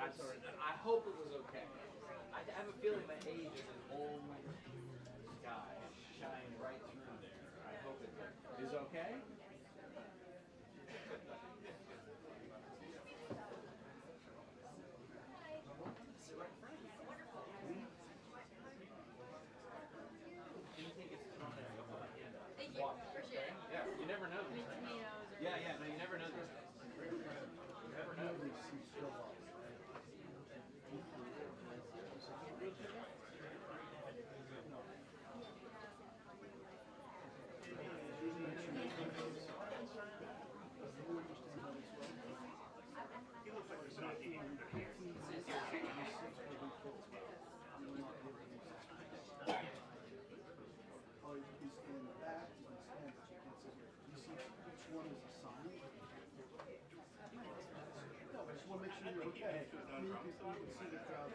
I hope it was okay. I have a feeling my age is an old guy shining right through there. I hope it is okay. Sit right in front of you. Anything gets thrown at you, put my hand up. Thank you. Appreciate it. Yeah, you never know. Tomatoes or Yeah, no, you never know these days. You never know. He looks like he's not eating their hands. Oh, you can stand the back, you can stand, but you can't sit here. You see, each one is a sign. No, I just want to make sure you're okay. You can see the crowd.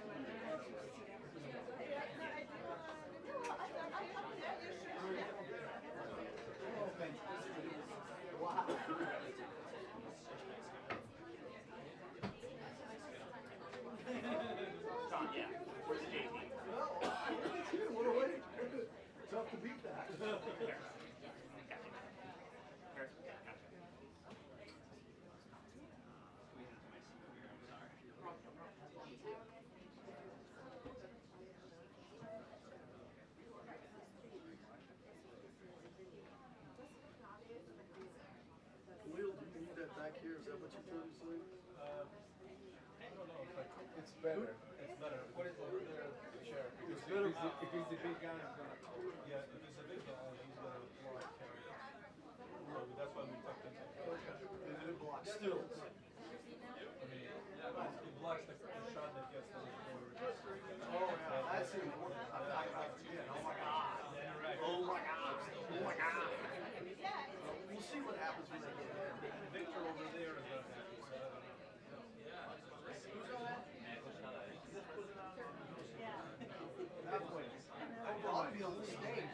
Wow. John, yeah. Where's the JT? Well, what a way. Tough to beat that. Will, do you need that back here? Is that what you're trying to say? I don't know, but it's better. It's better. Put it over there, the chair. Because if he's the big guy, he's gonna. Yeah, if he's a big guy, he's gonna block carry. So that's why we tucked him. And it blocks still. I mean, it blocks the shot that gets the forward. Oh yeah, that's important. Oh my God. Oh my God. Oh my God. We'll see what happens when they get there. Victor over there is gonna have to set up. I'll be on the stage.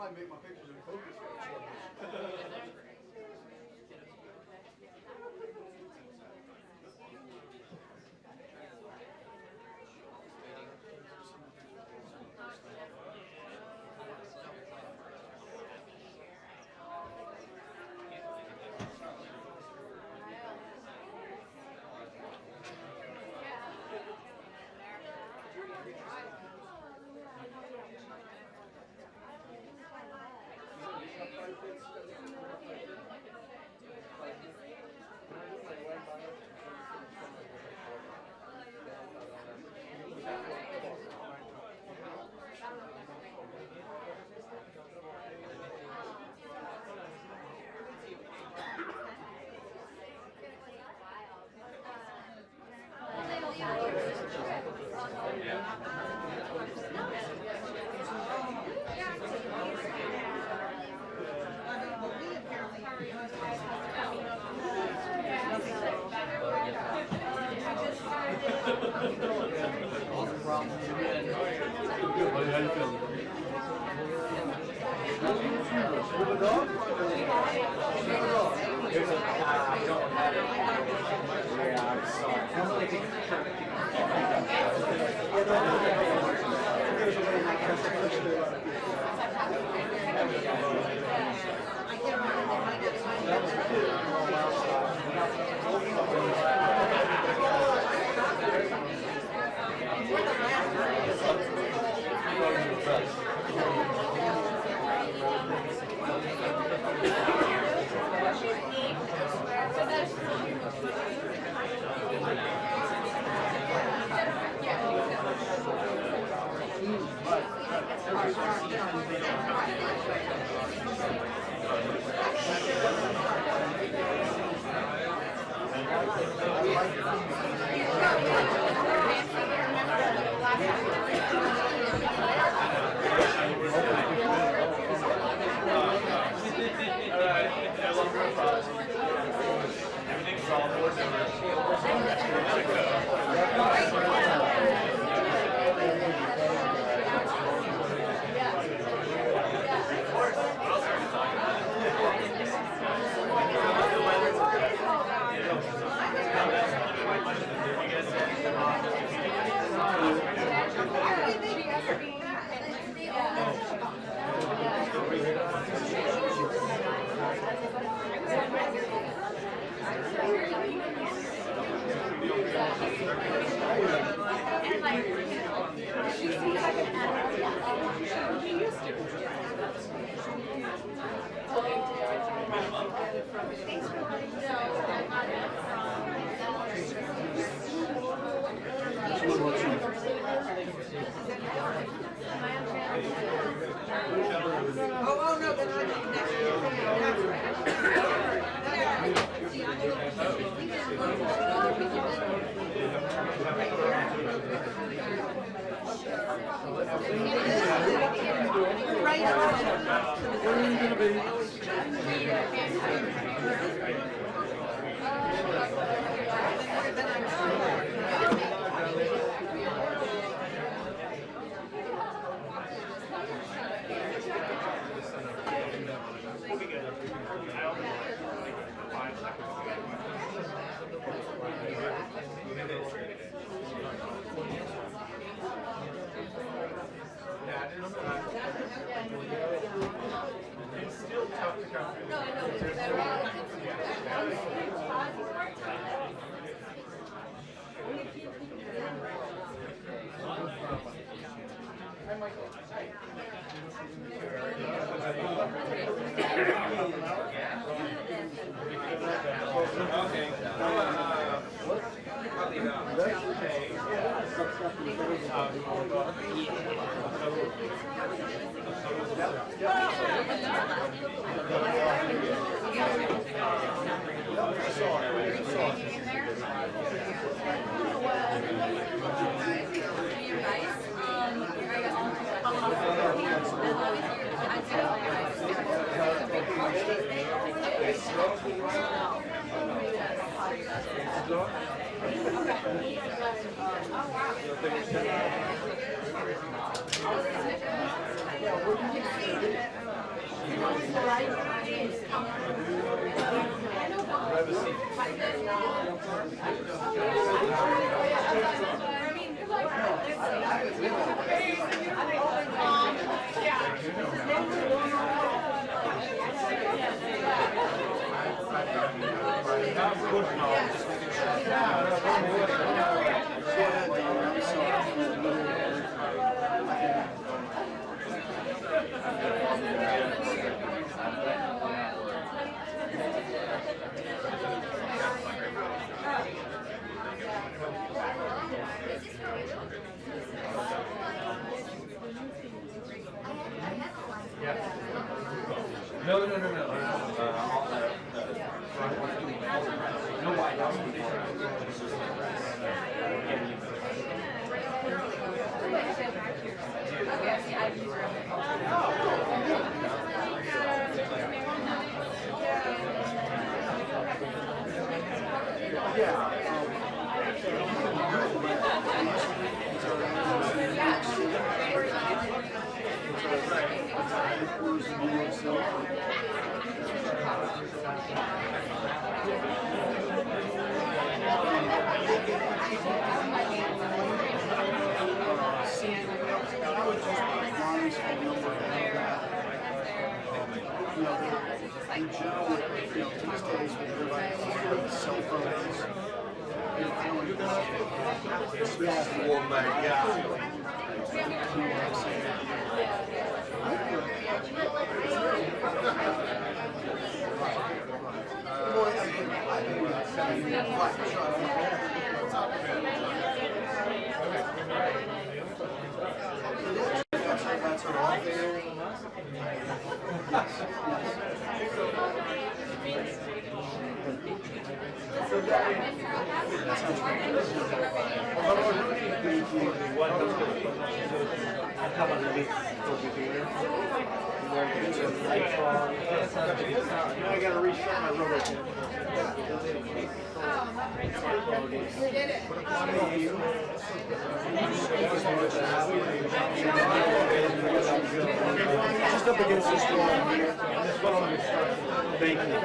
probably make my pictures in focus. No. No White House before. Oh my God. I gotta restart my roller. Just up against this wall here. Thank you.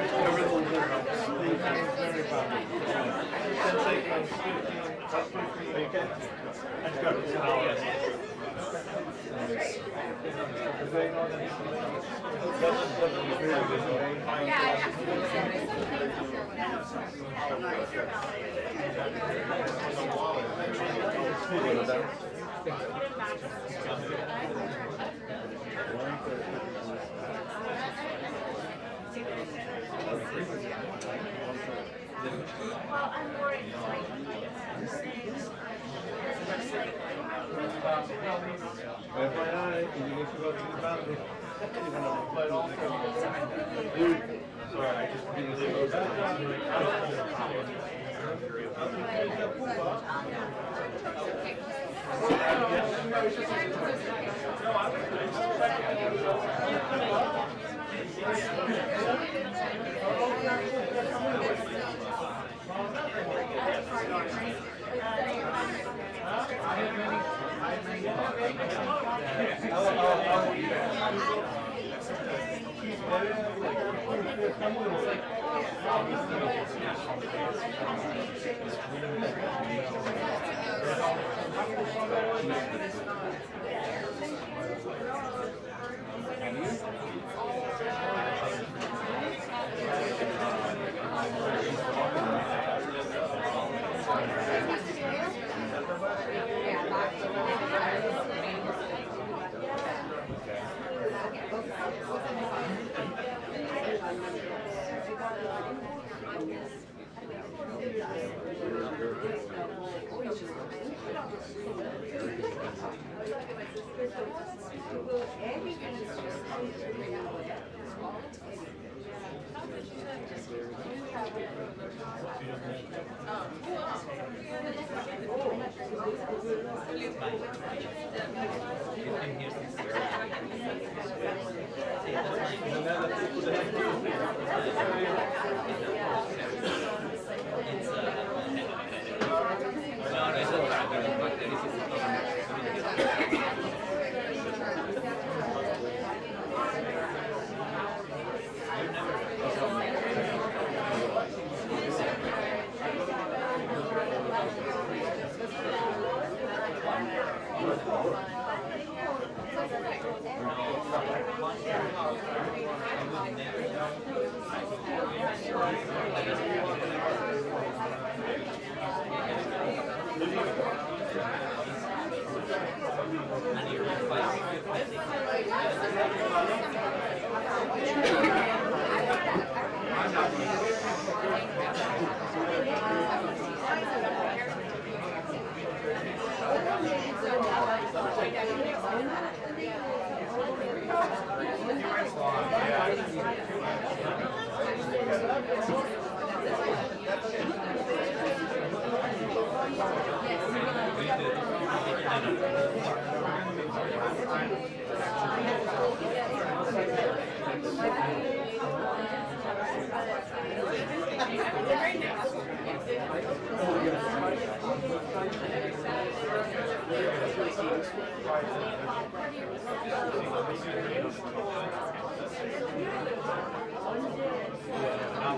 Everything here helps. Not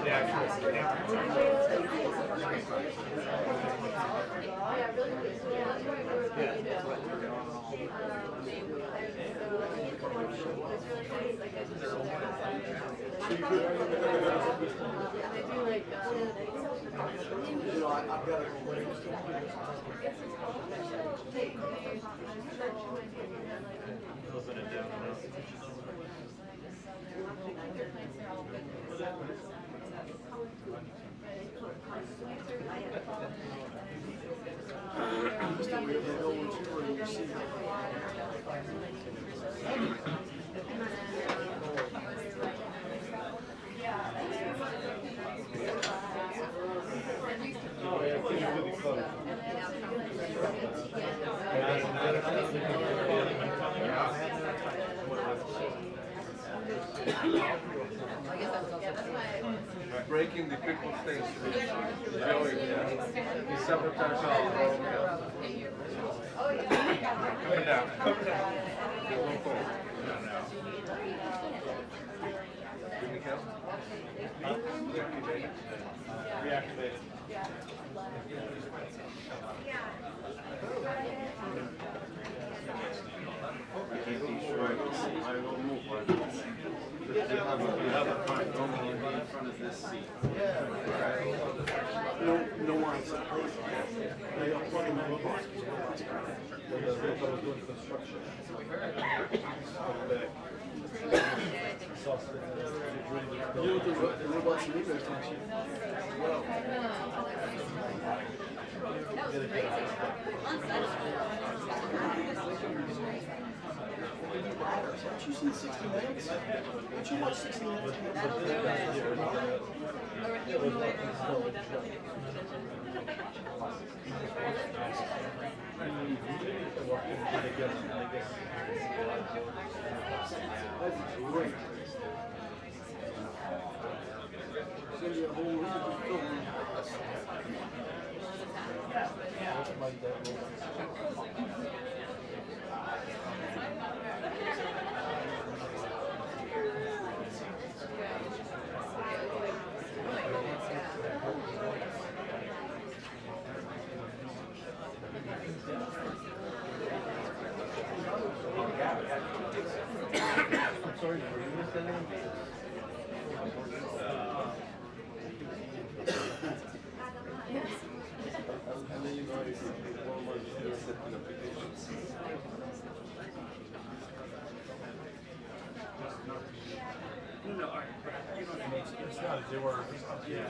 the actual I've got to go away. Closing it down enough. Breaking the people's things. Joey, he sabotaged all the road. Coming down. Coming down. Don't fall. Didn't count? Reactivated. Reactivated. I will move. You have a front normally in front of this seat. No one's supposed to. They are putting on the box. Doing construction. You know the robots in Leavitt function well. That was crazy. Haven't you seen 60 Minutes? Don't you watch 60 Minutes? That'll do it. That's great. Send you a whole week of film. Sorry, were you listening? And then you know it's one more setting applications. No, alright. It's not, they were. Yeah.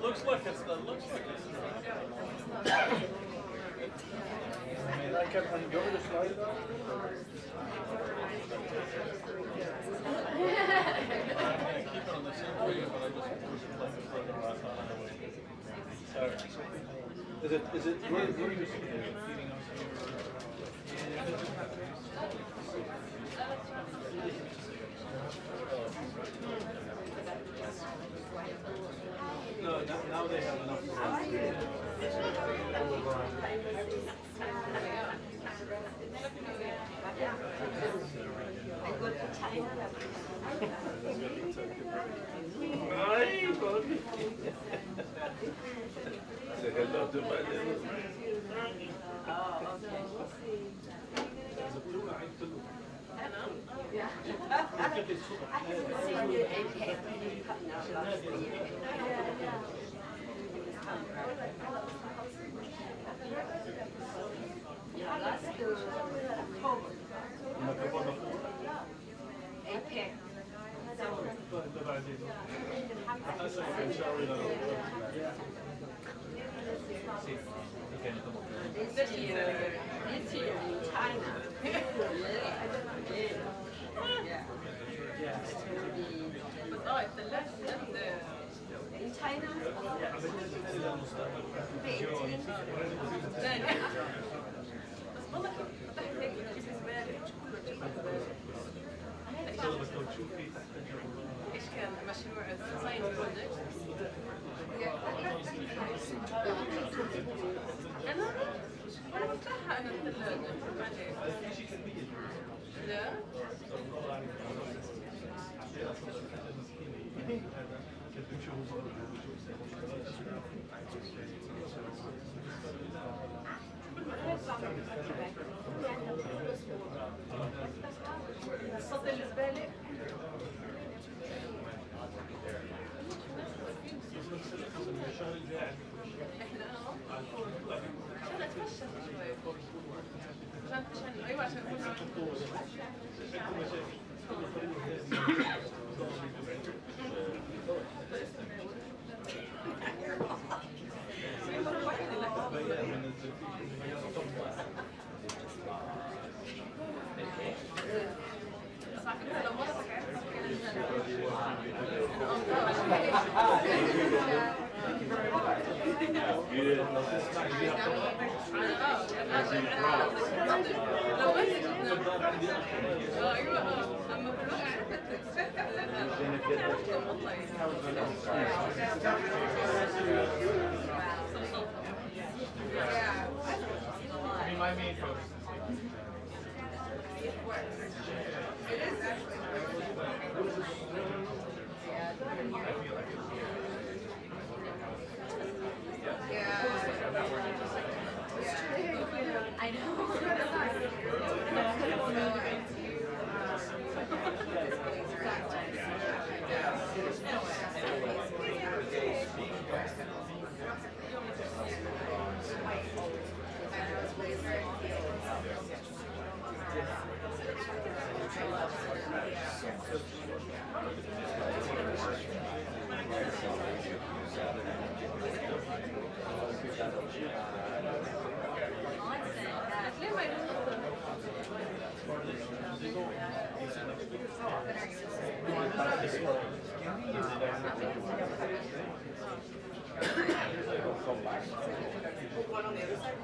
Looks like it's the looks like it's I can go over the slide though. Keep it on the same way, but I just like it for the last time on the way. Sorry. Is it where are you feeding us? No, now they have enough for Say hello to my little. Yeah, الثلاجة بجد In China, لا لا بس والله كيف فتحت هيك بجيب زبالة مش كله بجيب زبالة ايش كان مشروع ساينس بروجكت؟ انا بفتحها انا الثلاجة عليك لا صوت الزبالة احنا عشان اتفشل شوي عشان ايوه عشان اكون لو مرتك My main focus. It is actually. I know. One on the other side.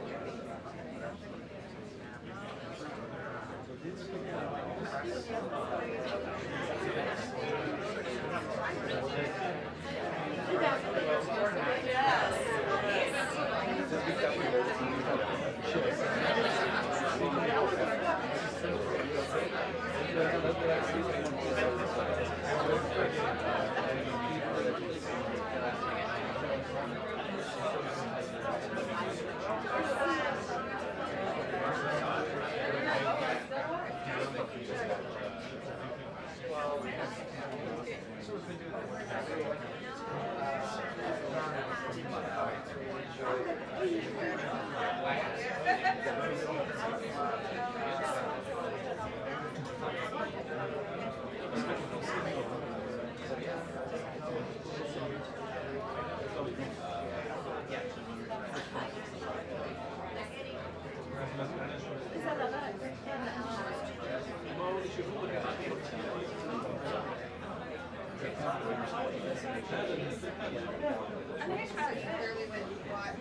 أنا هيك حالي early when you bought.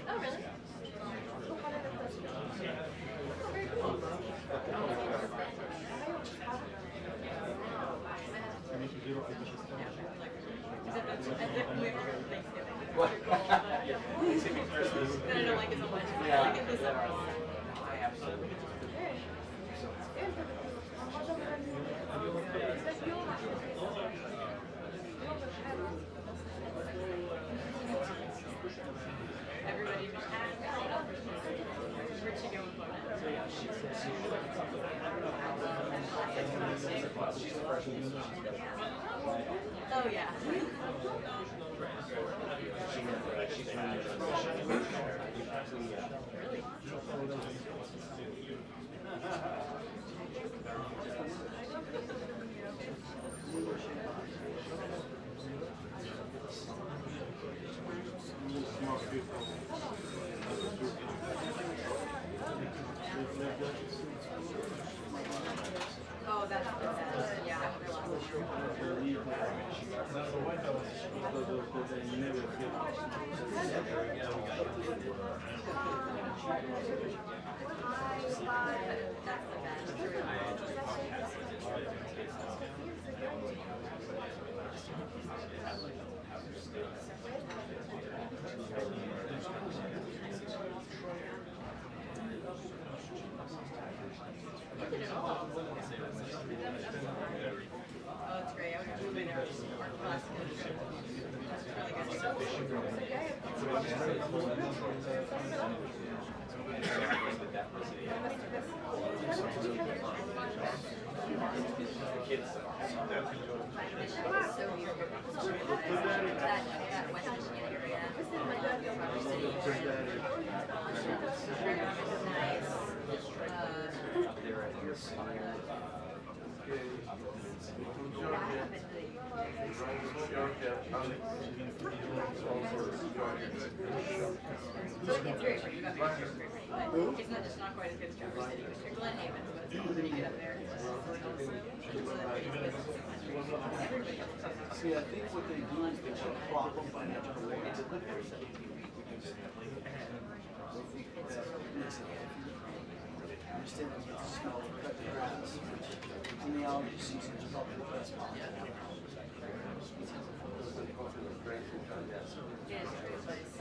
Oh, really? Thanksgiving, Christmas. I don't like it so much. I Yeah. like it this summer a lot. I absolutely. Everybody just where'd she go with what? So yeah, she said she's looking something. I don't know how she's a freshman, so she's got Oh, yeah. she's trying to Oh, that's yeah, I that's the Look at it all. Oh, it's great. I was just in our class. It's not just not quite as good as Traverse City. You're Glen Haven, but it's not when you get up there. See, I think what they do is they put a prop on financial related to the understand that you have to smell the cut grass. In the allergy season, it's probably the best spot. It is a great place.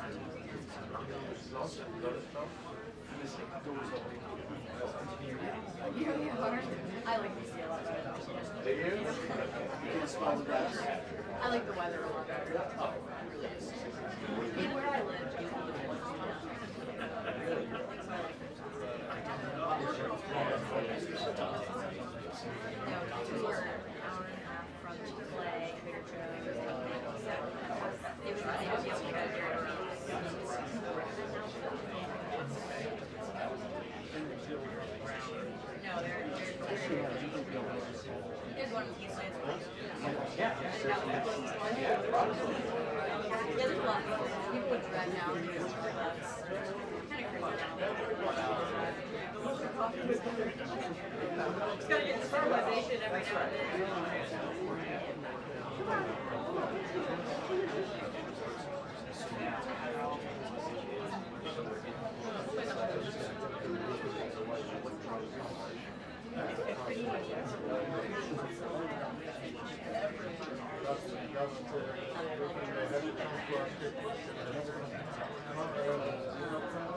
I like DC a lot better. Do you? You can smell the grass. I like the weather a lot better. And where I live, we were an hour and a half from Chick-fil-A, Trader Joe's, so it was really good to be able to go here. No, they're there's one in East Lansing. Yeah, there's a lot of people would drive down here to the bus. Kind of crazy now. Just gotta get the fertilization every now and then.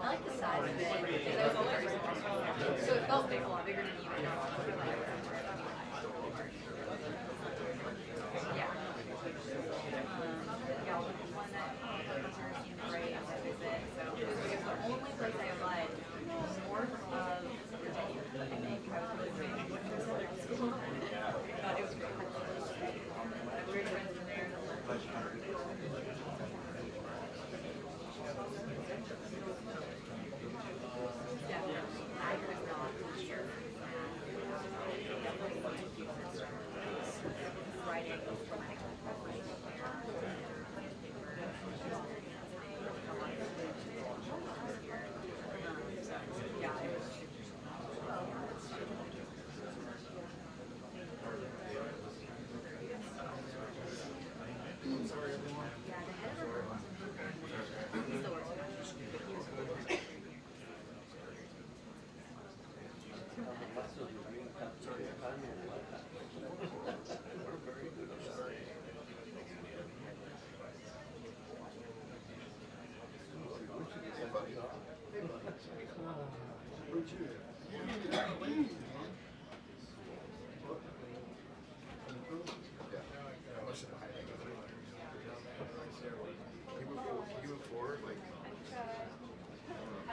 I like the size of it. So it felt big, a lot bigger than you know. Yeah. Yeah, one that seemed great to visit. So it was the only place I applied north of Virginia. I think I was really great. It was great. I have great friends from there. Yeah, I could not hear. Writing from my yeah, it was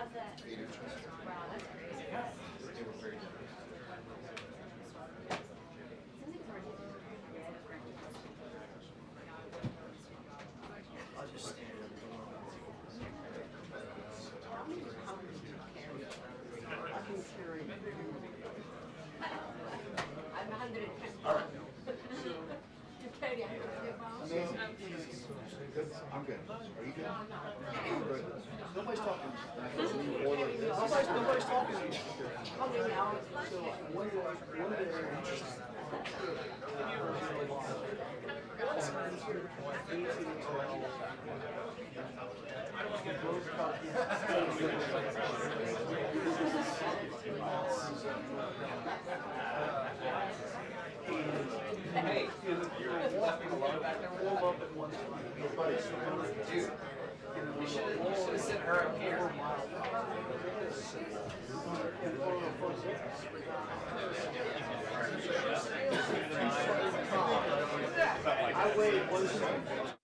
how's that? 8 inches. Wow, that's crazy. They were very different. I'll just stand up. I can carry. I'm 110 pounds. Katie, I have 110 pounds. Amazing. I'm good. Are you good? I'm good. Nobody's talking. Nobody's talking to you. Okay, now. So one of the very interesting. Hey, you left me alone back there with that? Dude, you should have sent her up here. I weighed 170.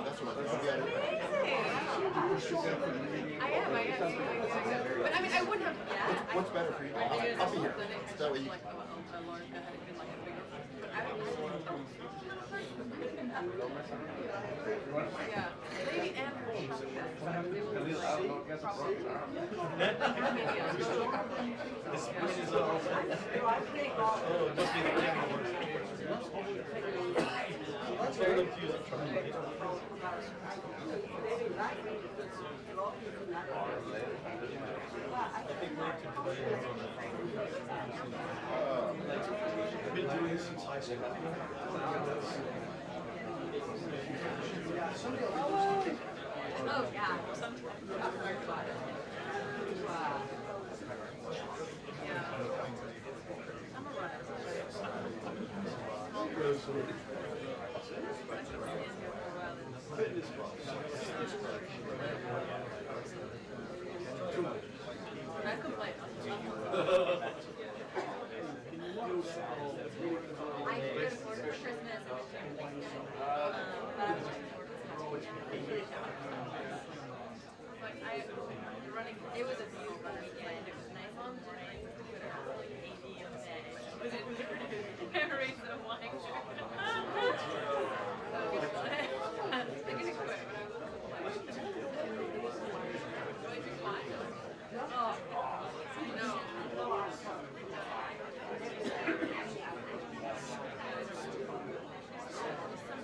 That's what I got. I am. But I mean, I wouldn't have. Yeah. What's better for you? I'll be here. That way you Like a large that had been like a bigger. But I don't yeah. Maybe and I've been doing this since high school. oh yeah. Sometimes I've heard about it. Yeah. I'm a runner. Fitness clubs. I complain. I go to Florida for Christmas. Running, it was a beautiful weekend. It was nice on morning. It was like 80 on the day. But it was race and wine. I did it quick. Oh, no. Some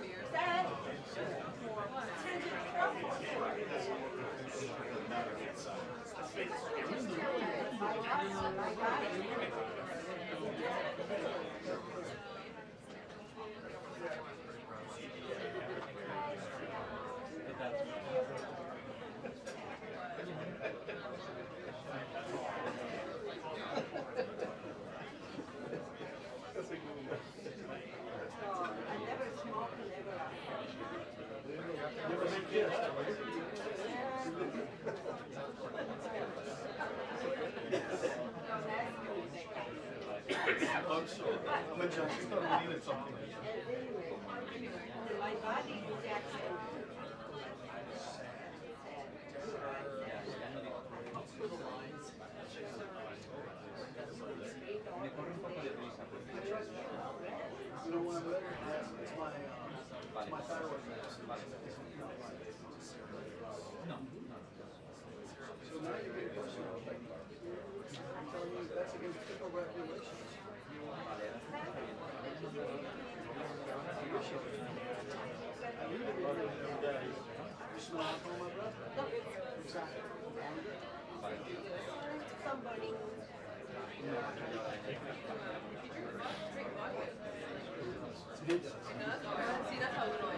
beers. I'm sorry. But John, you thought we needed something. My body is actually. You know when I'm ready, it's my thyroid medicine. So now you're getting personal. I'm telling you, that's against HIPAA regulations. I need to be able to smell alcohol in my breath. Exactly. Somebody. See, that's how little I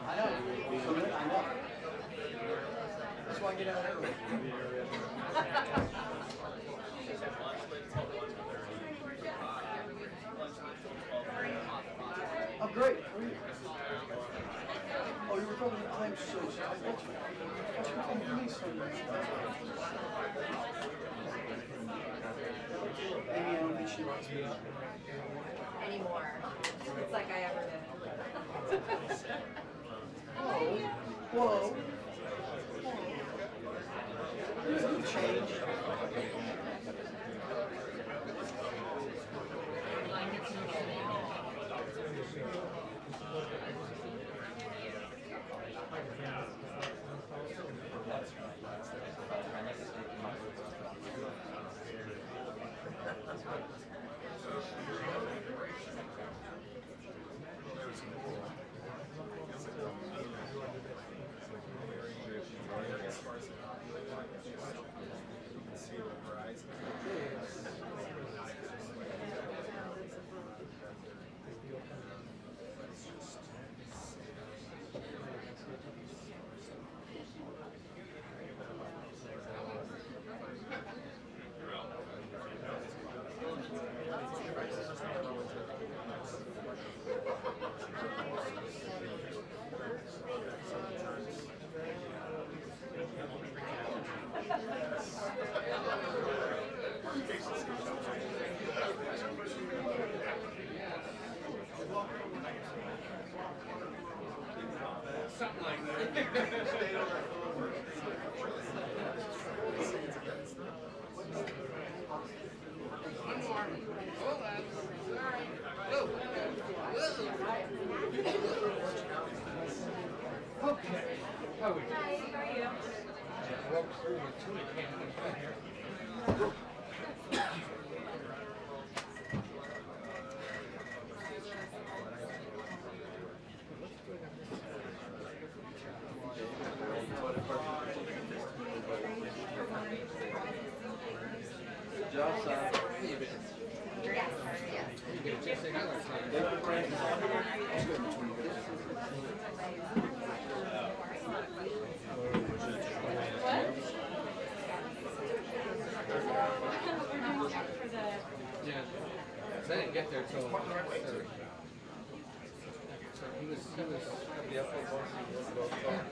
I know. That's why I get out early. I'm great. How are you? Oh, you were talking to claims association. I bet you. What's your claim police on there? Amy, I don't think she likes me. anymore. It's like I ever did. Whoa. There's a change. Something like that. Okay. How are we? Hi, how are you? I walked through with two cans in here. Good job, son. Yes, yes. Yeah. I didn't get there till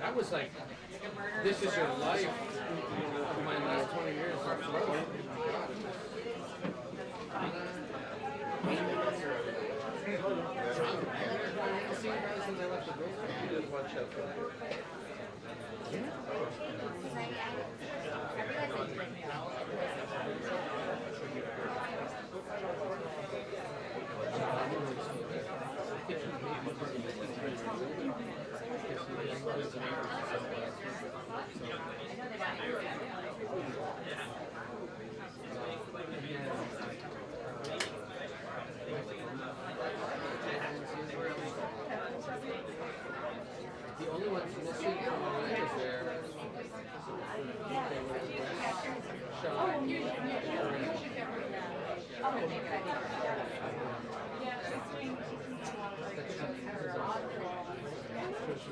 that was like, this is your life. For my last 20 years. The only ones missing from the line is there. She was.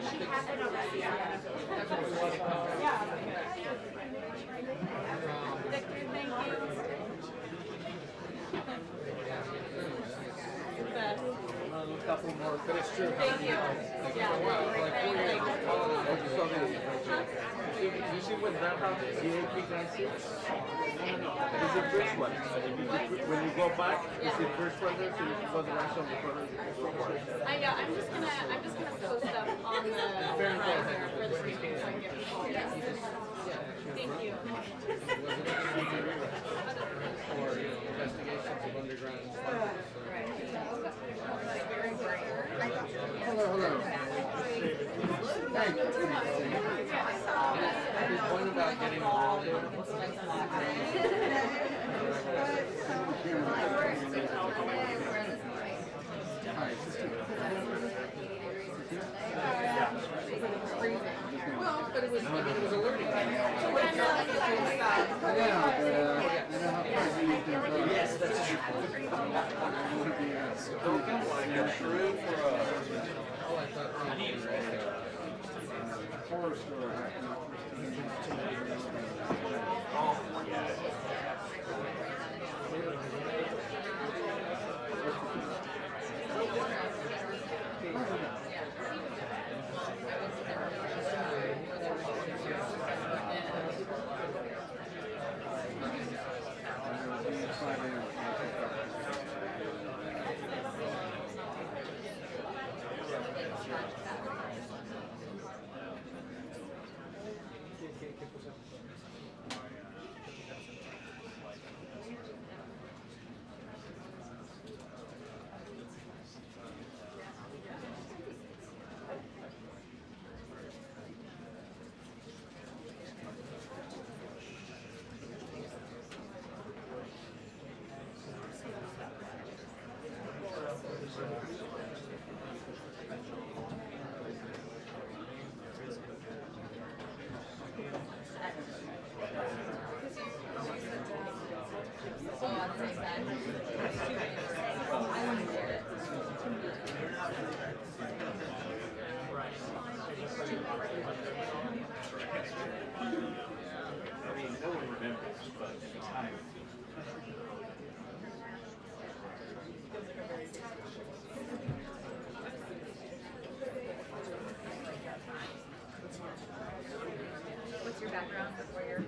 She happened already. Yeah. Victor, thank you. A couple more, but it's true. Thank you. Yeah. Like 4 years. Did you see what that house is? The AP guys here? It's the first one. When you go back, it's the first one there, so you can go the rest of the front of the I know. I'm just gonna post up on the riser for the weekend so I can get people. Yes. Thank you. or investigations of underground. Hello. Thank you. This point about getting a well, but it was alerting. Yes, that's true. You're true for a horror story. no one remembers, but at the time. What's your background before your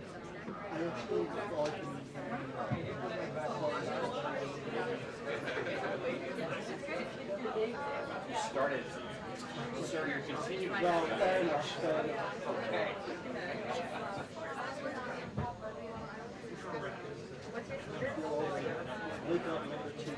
You started your continued. Well, fair enough. Okay. Wake up number 2.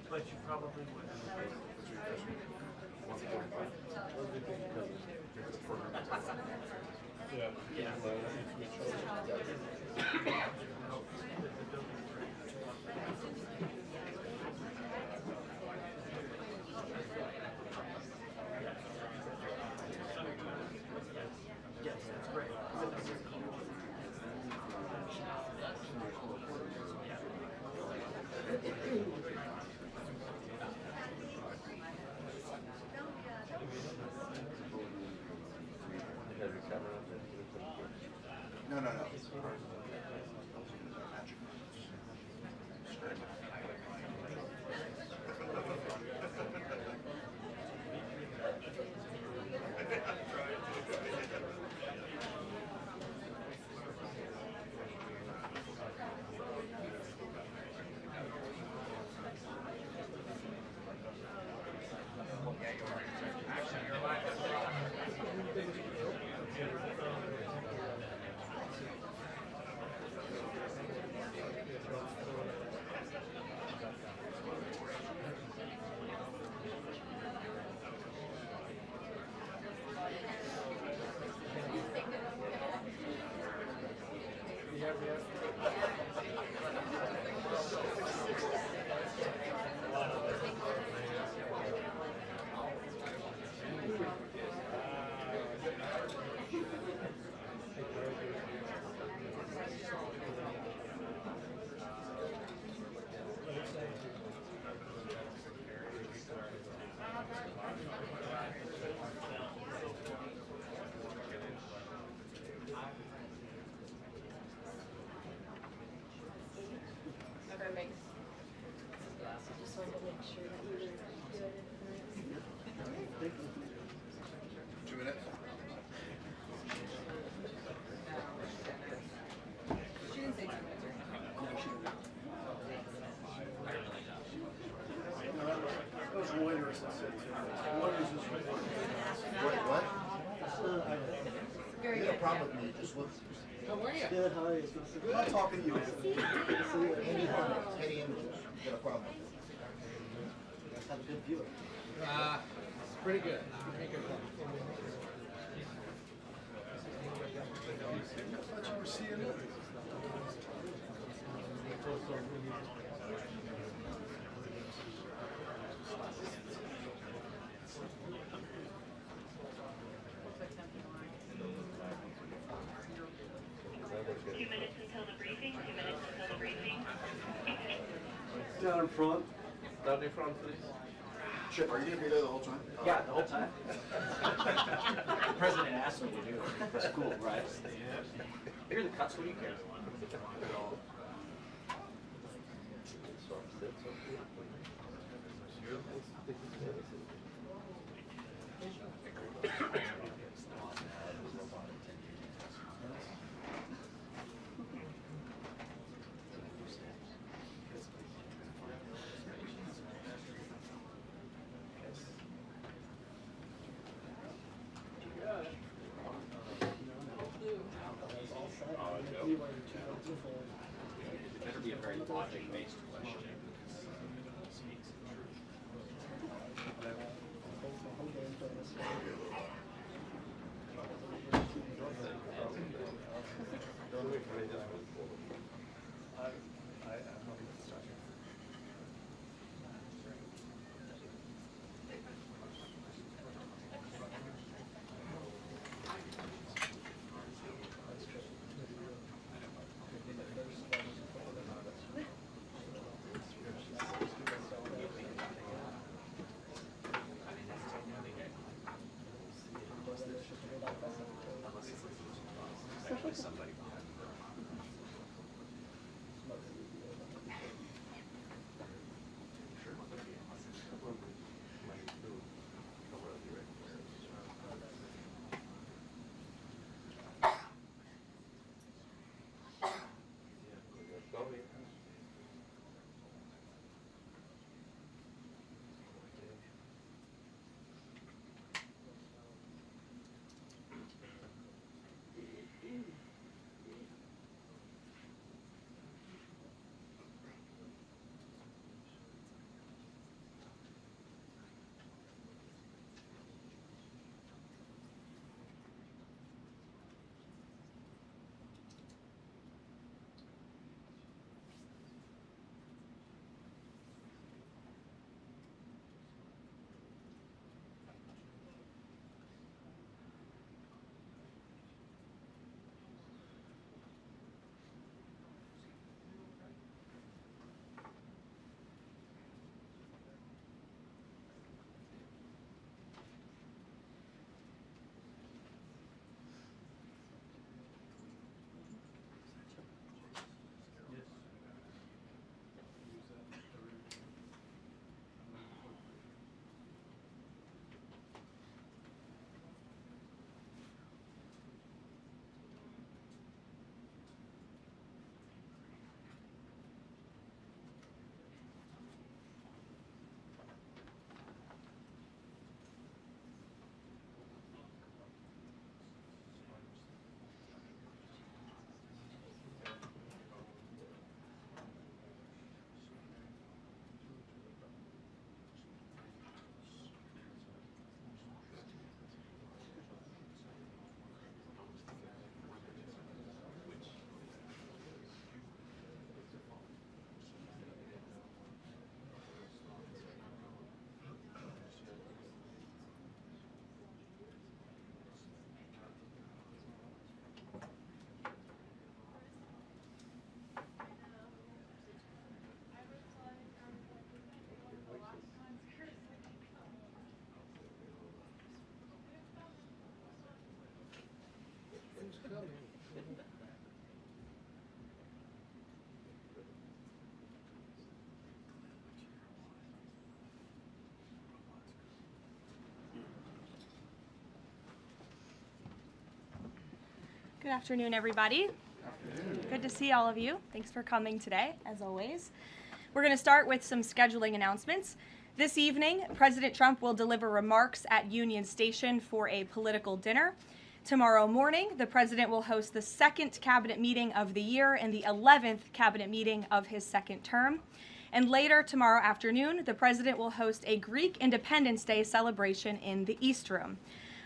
But you probably would. Yes, that's great. No, no, no. Just wanted to make sure that you were good. 2 minutes. She didn't say 2 minutes or anything. That was Reuters that said 2 minutes. Reuters is What? Very You had a good. problem with me, just look. How are you? good, how are you? I'm not talking to you. How Any images, any images, you got a problem. Have a good view. It's pretty good. Pretty good. I thought you were CNN. Down in front. Down in front, please. Chip, are you gonna be there the whole time? Yeah, the whole time. The president asked me to do it. That's cool, right? Here are the cuts. What do you care? It better be a very logic-based question. Speaks the truth. Good afternoon, everybody. Good to see all of you. Thanks for coming today, as always. We're going to start with some scheduling announcements. This evening, President Trump will deliver remarks at Union Station for a political dinner. Tomorrow morning, the president will host the second cabinet meeting of the year and the 11th cabinet meeting of his second term. And later tomorrow afternoon, the president will host a Greek Independence Day celebration in the East Room.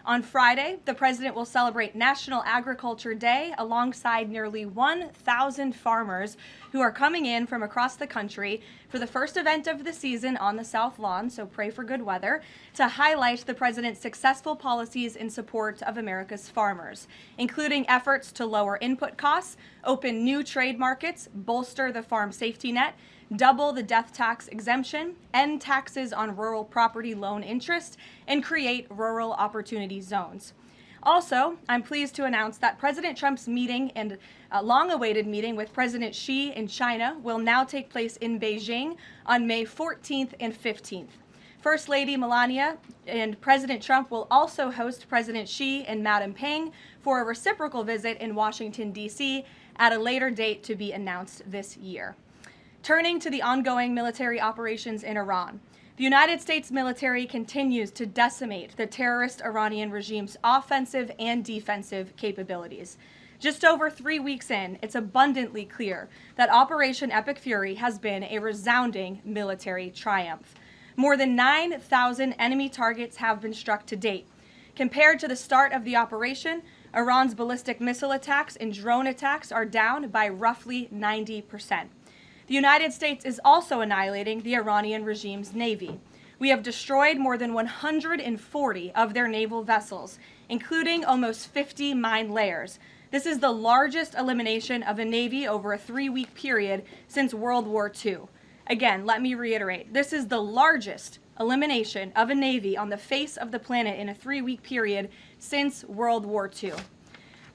On Friday, the president will celebrate National Agriculture Day alongside nearly 1,000 farmers who are coming in from across the country for the first event of the season on the South Lawn, so pray for good weather, to highlight the president's successful policies in support of America's farmers, including efforts to lower input costs, open new trade markets, bolster the farm safety net, double the death tax exemption, end taxes on rural property loan interest, and create rural opportunity zones. Also, I'm pleased to announce that President Trump's meeting and long-awaited meeting with President Xi in China will now take place in Beijing on May 14th and 15th. First Lady Melania and President Trump will also host President Xi and Madam Peng for a reciprocal visit in Washington, D.C. at a later date to be announced this year. Turning to the ongoing military operations in Iran, the United States military continues to decimate the terrorist Iranian regime's offensive and defensive capabilities. Just over 3 weeks in, it's abundantly clear that Operation Epic Fury has been a resounding military triumph. More than 9,000 enemy targets have been struck to date. Compared to the start of the operation, Iran's ballistic missile attacks and drone attacks are down by roughly 90%. The United States is also annihilating the Iranian regime's navy. We have destroyed more than 140 of their naval vessels, including almost 50 mine layers. This is the largest elimination of a navy over a 3-week period since World War II. Again, let me reiterate, this is the largest elimination of a navy on the face of the planet in a 3-week period since World War II.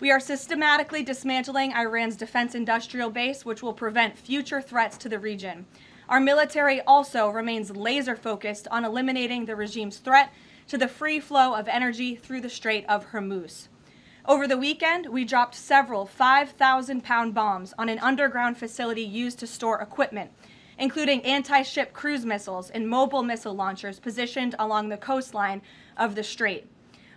We are systematically dismantling Iran's defense industrial base, which will prevent future threats to the region. Our military also remains laser-focused on eliminating the regime's threat to the free flow of energy through the Strait of Hormuz. Over the weekend, we dropped several 5,000-pound bombs on an underground facility used to store equipment, including anti-ship cruise missiles and mobile missile launchers positioned along the coastline of the strait.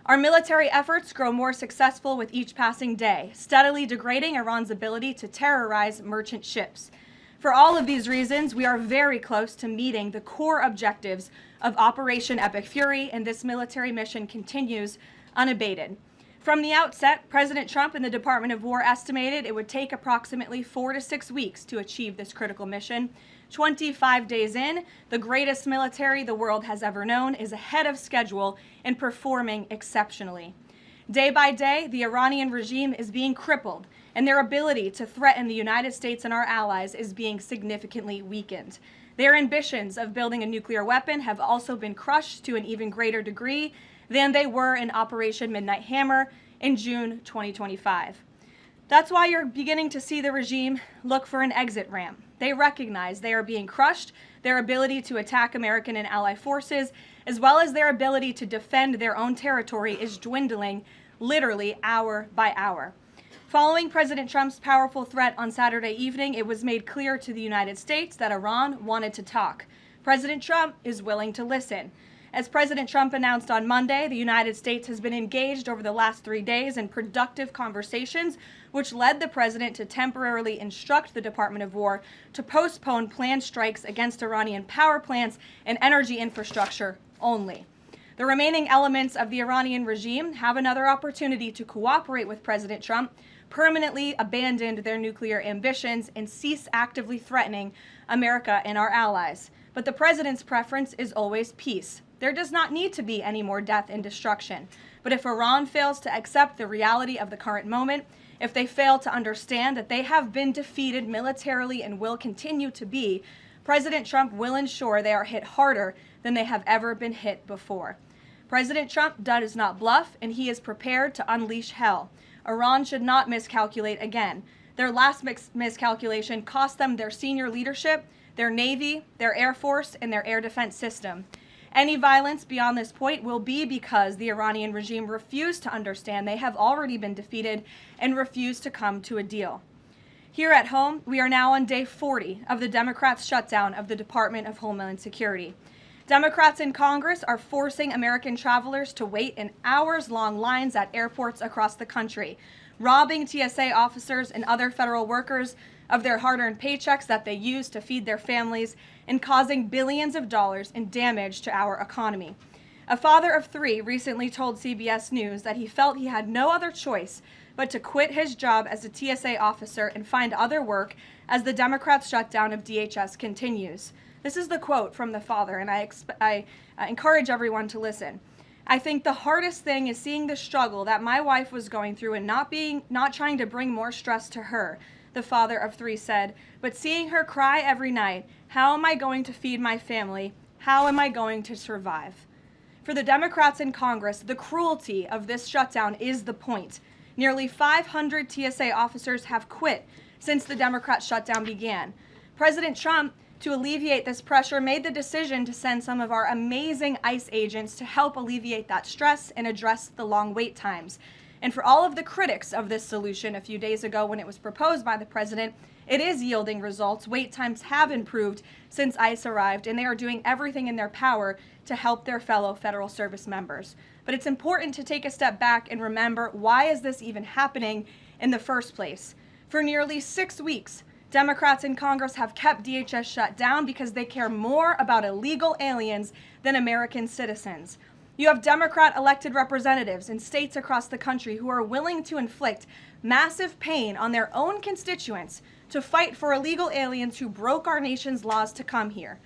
Our military efforts grow more successful with each passing day, steadily degrading Iran's ability to terrorize merchant ships. For all of these reasons, we are very close to meeting the core objectives of Operation Epic Fury, and this military mission continues unabated. From the outset, President Trump and the Department of War estimated it would take approximately 4 to 6 weeks to achieve this critical mission. 25 days in, the greatest military the world has ever known is ahead of schedule and performing exceptionally. Day by day, the Iranian regime is being crippled, and their ability to threaten the United States and our allies is being significantly weakened. Their ambitions of building a nuclear weapon have also been crushed to an even greater degree than they were in Operation Midnight Hammer in June 2025. That's why you're beginning to see the regime look for an exit ramp. They recognize they are being crushed, their ability to attack American and allied forces, as well as their ability to defend their own territory is dwindling literally hour by hour. Following President Trump's powerful threat on Saturday evening, it was made clear to the United States that Iran wanted to talk. President Trump is willing to listen. As President Trump announced on Monday, the United States has been engaged over the last 3 days in productive conversations, which led the president to temporarily instruct the Department of War to postpone planned strikes against Iranian power plants and energy infrastructure only. The remaining elements of the Iranian regime have another opportunity to cooperate with President Trump, permanently abandon their nuclear ambitions, and cease actively threatening America and our allies. But the president's preference is always peace. There does not need to be any more death and destruction. But if Iran fails to accept the reality of the current moment, if they fail to understand that they have been defeated militarily and will continue to be, President Trump will ensure they are hit harder than they have ever been hit before. President Trump does not bluff, and he is prepared to unleash hell. Iran should not miscalculate again. Their last miscalculation cost them their senior leadership, their Navy, their Air Force, and their air defense system. Any violence beyond this point will be because the Iranian regime refused to understand they have already been defeated and refused to come to a deal. Here at home, we are now on day 40 of the Democrats' shutdown of the Department of Homeland Security. Democrats in Congress are forcing American travelers to wait in hours-long lines at airports across the country, robbing TSA officers and other federal workers of their hard-earned paychecks that they use to feed their families, and causing billions of dollars in damage to our economy. A father of 3 recently told CBS News that he felt he had no other choice but to quit his job as a TSA officer and find other work as the Democrats' shutdown of DHS continues. This is the quote from the father, and I encourage everyone to listen. "I think the hardest thing is seeing the struggle that my wife was going through and not trying to bring more stress to her," the father of 3 said, "but seeing her cry every night, how am I going to feed my family? How am I going to survive?" For the Democrats in Congress, the cruelty of this shutdown is the point. Nearly 500 TSA officers have quit since the Democrat shutdown began. President Trump, to alleviate this pressure, made the decision to send some of our amazing ICE agents to help alleviate that stress and address the long wait times. And for all of the critics of this solution a few days ago when it was proposed by the president, it is yielding results. Wait times have improved since ICE arrived, and they are doing everything in their power to help their fellow federal service members. But it's important to take a step back and remember, why is this even happening in the first place? For nearly 6 weeks, Democrats in Congress have kept DHS shut down because they care more about illegal aliens than American citizens. You have Democrat elected representatives in states across the country who are willing to inflict massive pain on their own constituents to fight for illegal aliens who broke our nation's laws to come here.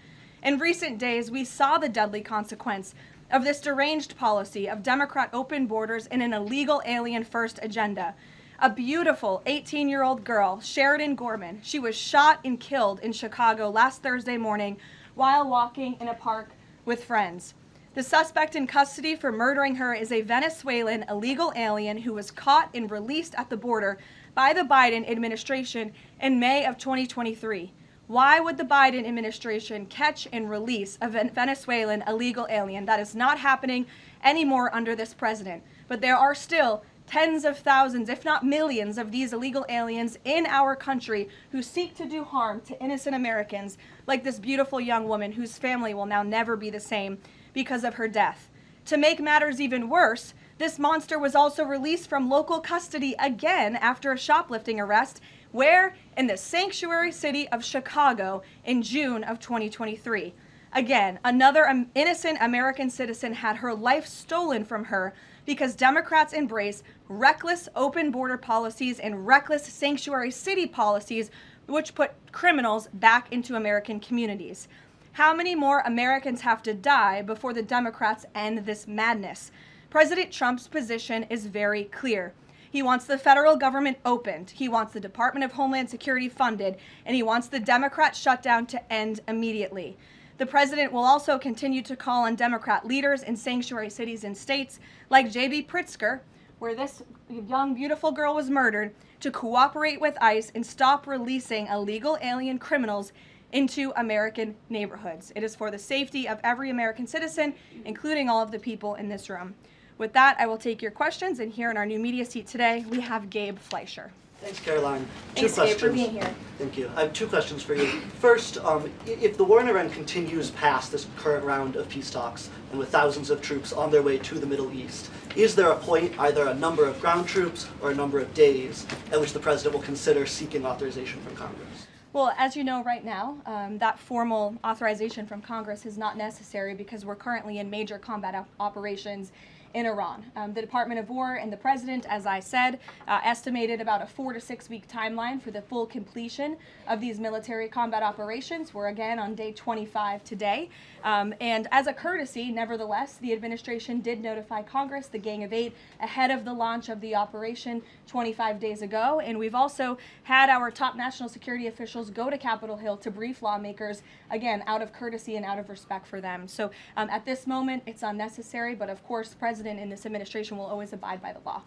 In recent days, we saw the deadly consequence of this deranged policy of Democrat open borders and an illegal alien-first agenda. A beautiful 18-year-old girl, Sheridan Gorman, she was shot and killed in Chicago last Thursday morning while walking in a park with friends. The suspect in custody for murdering her is a Venezuelan illegal alien who was caught and released at the border by the Biden administration in May of 2023. Why would the Biden administration catch and release a Venezuelan illegal alien? That is not happening anymore under this president. But there are still tens of thousands, if not millions, of these illegal aliens in our country who seek to do harm to innocent Americans, like this beautiful young woman whose family will now never be the same because of her death. To make matters even worse, this monster was also released from local custody again after a shoplifting arrest, where? In the sanctuary city of Chicago in June of 2023. Again, another innocent American citizen had her life stolen from her because Democrats embrace reckless open border policies and reckless sanctuary city policies which put criminals back into American communities. How many more Americans have to die before the Democrats end this madness? President Trump's position is very clear. He wants the federal government opened, he wants the Department of Homeland Security funded, and he wants the Democrat shutdown to end immediately. The president will also continue to call on Democrat leaders in sanctuary cities and states like J.B. Pritzker, where this young, beautiful girl was murdered, to cooperate with ICE and stop releasing illegal alien criminals into American neighborhoods. It is for the safety of every American citizen, including all of the people in this room. With that, I will take your questions, and here in our new media seat today, we have Gabe Fleischer. Thanks, Karoline. Thanks, Gabe, for being here. Thank you. I have 2 questions for you. First, if the war in Iran continues past this current round of peace talks, and with thousands of troops on their way to the Middle East, is there a point, either a number of ground troops or a number of days, at which the president will consider seeking authorization from Congress? Well, as you know right now, that formal authorization from Congress is not necessary because we're currently in major combat operations in Iran. The Department of War and the President, as I said, estimated about a 4 to 6 week timeline for the full completion of these military combat operations. We're again on day 25 today. And as a courtesy, nevertheless, the administration did notify Congress, the Gang of Eight, ahead of the launch of the operation 25 days ago. And we've also had our top national security officials go to Capitol Hill to brief lawmakers, again, out of courtesy and out of respect for them. So at this moment, it's unnecessary, but of course, the President and this administration will always abide by the law.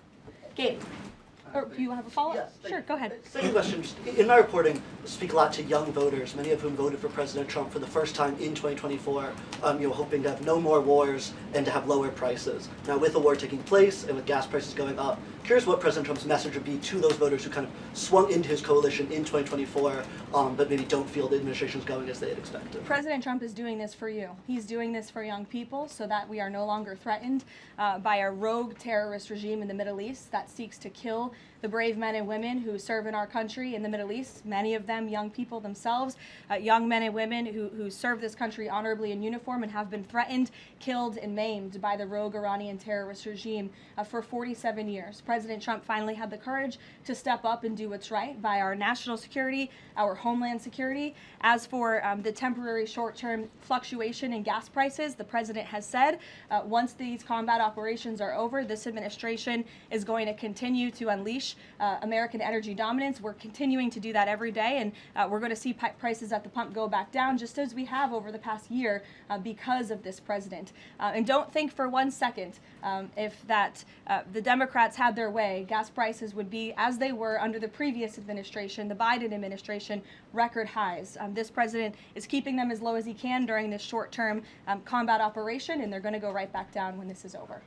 Gabe. Or do you have a follow-up? Yes, Sure, go ahead. Second question. Just in my reporting, speak a lot to young voters, many of whom voted for President Trump for the first time in 2024, hoping to have no more wars and to have lower prices. Now, with the war taking place and with gas prices going up, curious what President Trump's message would be to those voters who kind of swung into his coalition in 2024, but maybe don't feel the administration's going as they had expected. President Trump is doing this for you. He's doing this for young people so that we are no longer threatened by a rogue terrorist regime in the Middle East that seeks to kill the brave men and women who serve in our country in the Middle East, many of them young people themselves, young men and women who serve this country honorably in uniform and have been threatened, killed, and maimed by the rogue Iranian terrorist regime for 47 years. President Trump finally had the courage to step up and do what's right by our national security, our homeland security. As for the temporary short-term fluctuation in gas prices, the president has said once these combat operations are over, this administration is going to continue to unleash American energy dominance. We're continuing to do that every day, and we're going to see prices at the pump go back down, just as we have over the past year because of this president. And don't think for 1 second if the Democrats had their way, gas prices would be, as they were under the previous administration, the Biden administration, record highs. This president is keeping them as low as he can during this short-term combat operation, and they're going to go right back down when this is over.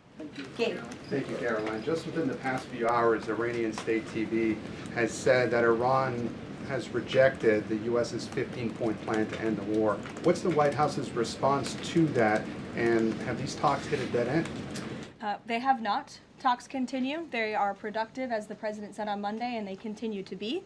Gabe. Thank you, Karoline. Just within the past few hours, Iranian state TV has said that Iran has rejected the U.S.'s 15-point plan to end the war. What's the White House's response to that, and have these talks hit a dead end? They have not. Talks continue. They are productive, as the president said on Monday, and they continue to be.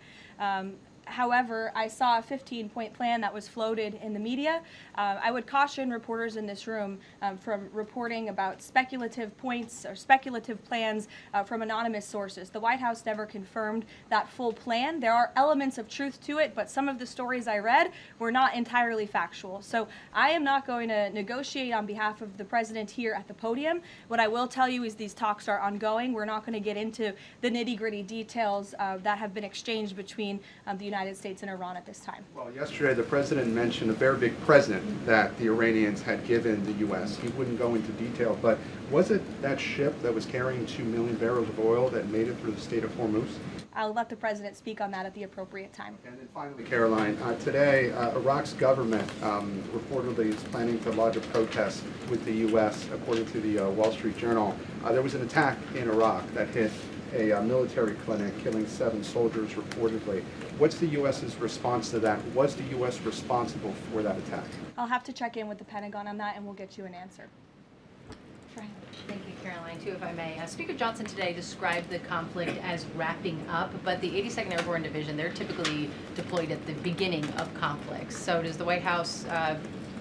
However, I saw a 15-point plan that was floated in the media. I would caution reporters in this room from reporting about speculative points or speculative plans from anonymous sources. The White House never confirmed that full plan. There are elements of truth to it, but some of the stories I read were not entirely factual. So I am not going to negotiate on behalf of the president here at the podium. What I will tell you is these talks are ongoing. We're not going to get into the nitty-gritty details that have been exchanged between the United States and Iran at this time. Well, yesterday the president mentioned a very big present that the Iranians had given the U.S. He wouldn't go into detail, but was it that ship that was carrying 2 million barrels of oil that made it through the state of Hormuz? I'll let the president speak on that at the appropriate time. And then finally, Karoline, today Iraq's government reportedly is planning to lodge a protest with the U.S. According to the Wall Street Journal. There was an attack in Iraq that hit a military clinic, killing 7 soldiers reportedly. What's the U.S.'s response to that? Was the U.S. responsible for that attack? I'll have to check in with the Pentagon on that, and we'll get you an answer. Thank you, Karoline. Too, if I may. Speaker Johnson today described the conflict as wrapping up, but the 82nd Airborne Division, they're typically deployed at the beginning of conflicts. So does the White House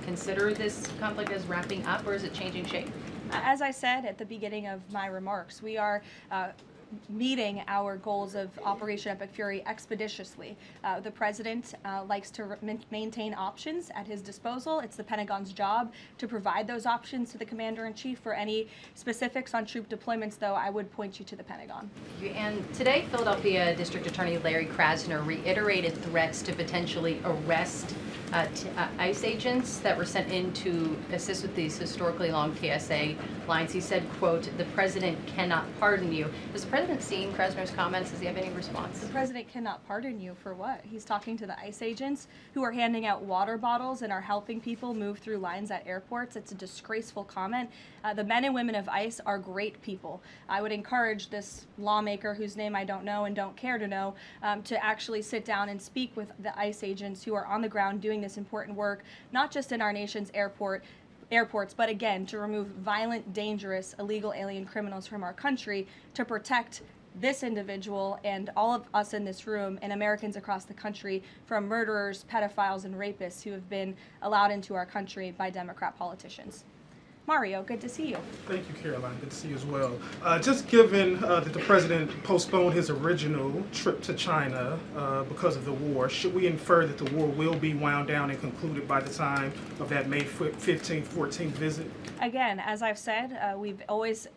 consider this conflict as wrapping up, or is it changing shape? As I said at the beginning of my remarks, we are meeting our goals of Operation Epic Fury expeditiously. The president likes to maintain options at his disposal. It's the Pentagon's job to provide those options to the Commander-in-Chief. For any specifics on troop deployments, though, I would point you to the Pentagon. And today, Philadelphia District Attorney Larry Krasner reiterated threats to potentially arrest ICE agents that were sent in to assist with these historically long TSA lines. He said, quote, "The president cannot pardon you." Has the president seen Krasner's comments? Does he have any response? The president cannot pardon you for what? He's talking to the ICE agents who are handing out water bottles and are helping people move through lines at airports. It's a disgraceful comment. The men and women of ICE are great people. I would encourage this lawmaker, whose name I don't know and don't care to know, to actually sit down and speak with the ICE agents who are on the ground doing this important work, not just in our nation's airports, but again, to remove violent, dangerous, illegal alien criminals from our country, to protect this individual and all of us in this room and Americans across the country from murderers, pedophiles, and rapists who have been allowed into our country by Democrat politicians. Mario, good to see you. Thank you, Caroline. Good to see you as well. Just given that the president postponed his original trip to China because of the war, should we infer that the war will be wound down and concluded by the time of that May 15th, 14th visit? Again, as I've said, we've always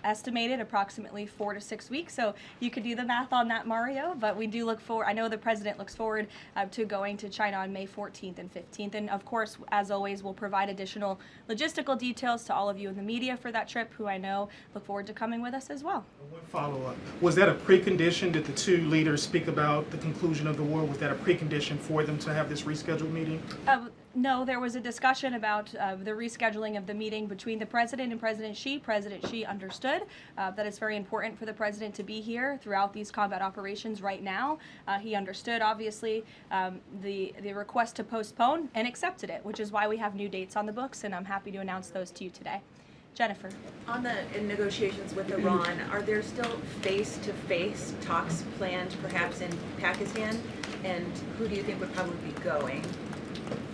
estimated approximately 4 to 6 weeks, so you could do the math on that, Mario, but we do look forward, I know the president looks forward to going to China on May 14th and 15th, and of course, as always, we'll provide additional logistical details to all of you in the media for that trip, who I know look forward to coming with us as well. One follow-up. Was that a precondition? Did the two leaders speak about the conclusion of the war? Was that a precondition for them to have this rescheduled meeting? No, there was a discussion about the rescheduling of the meeting between the president and President Xi. President Xi understood that it's very important for the president to be here throughout these combat operations right now. He understood, obviously, the request to postpone and accepted it, which is why we have new dates on the books, and I'm happy to announce those to you today. Jennifer. In negotiations with Iran, are there still face-to-face talks planned perhaps in Pakistan? And who do you think would probably be going?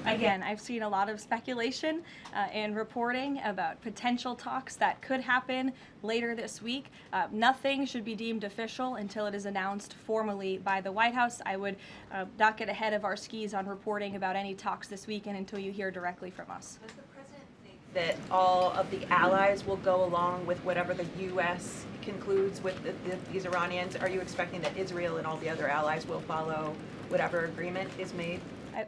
Again, I've seen a lot of speculation and reporting about potential talks that could happen later this week. Nothing should be deemed official until it is announced formally by the White House. I would not get ahead of our skis on reporting about any talks this weekend until you hear directly from us. Does the president think that all of the allies will go along with whatever the U.S. concludes with these Iranians? Are you expecting that Israel and all the other allies will follow whatever agreement is made?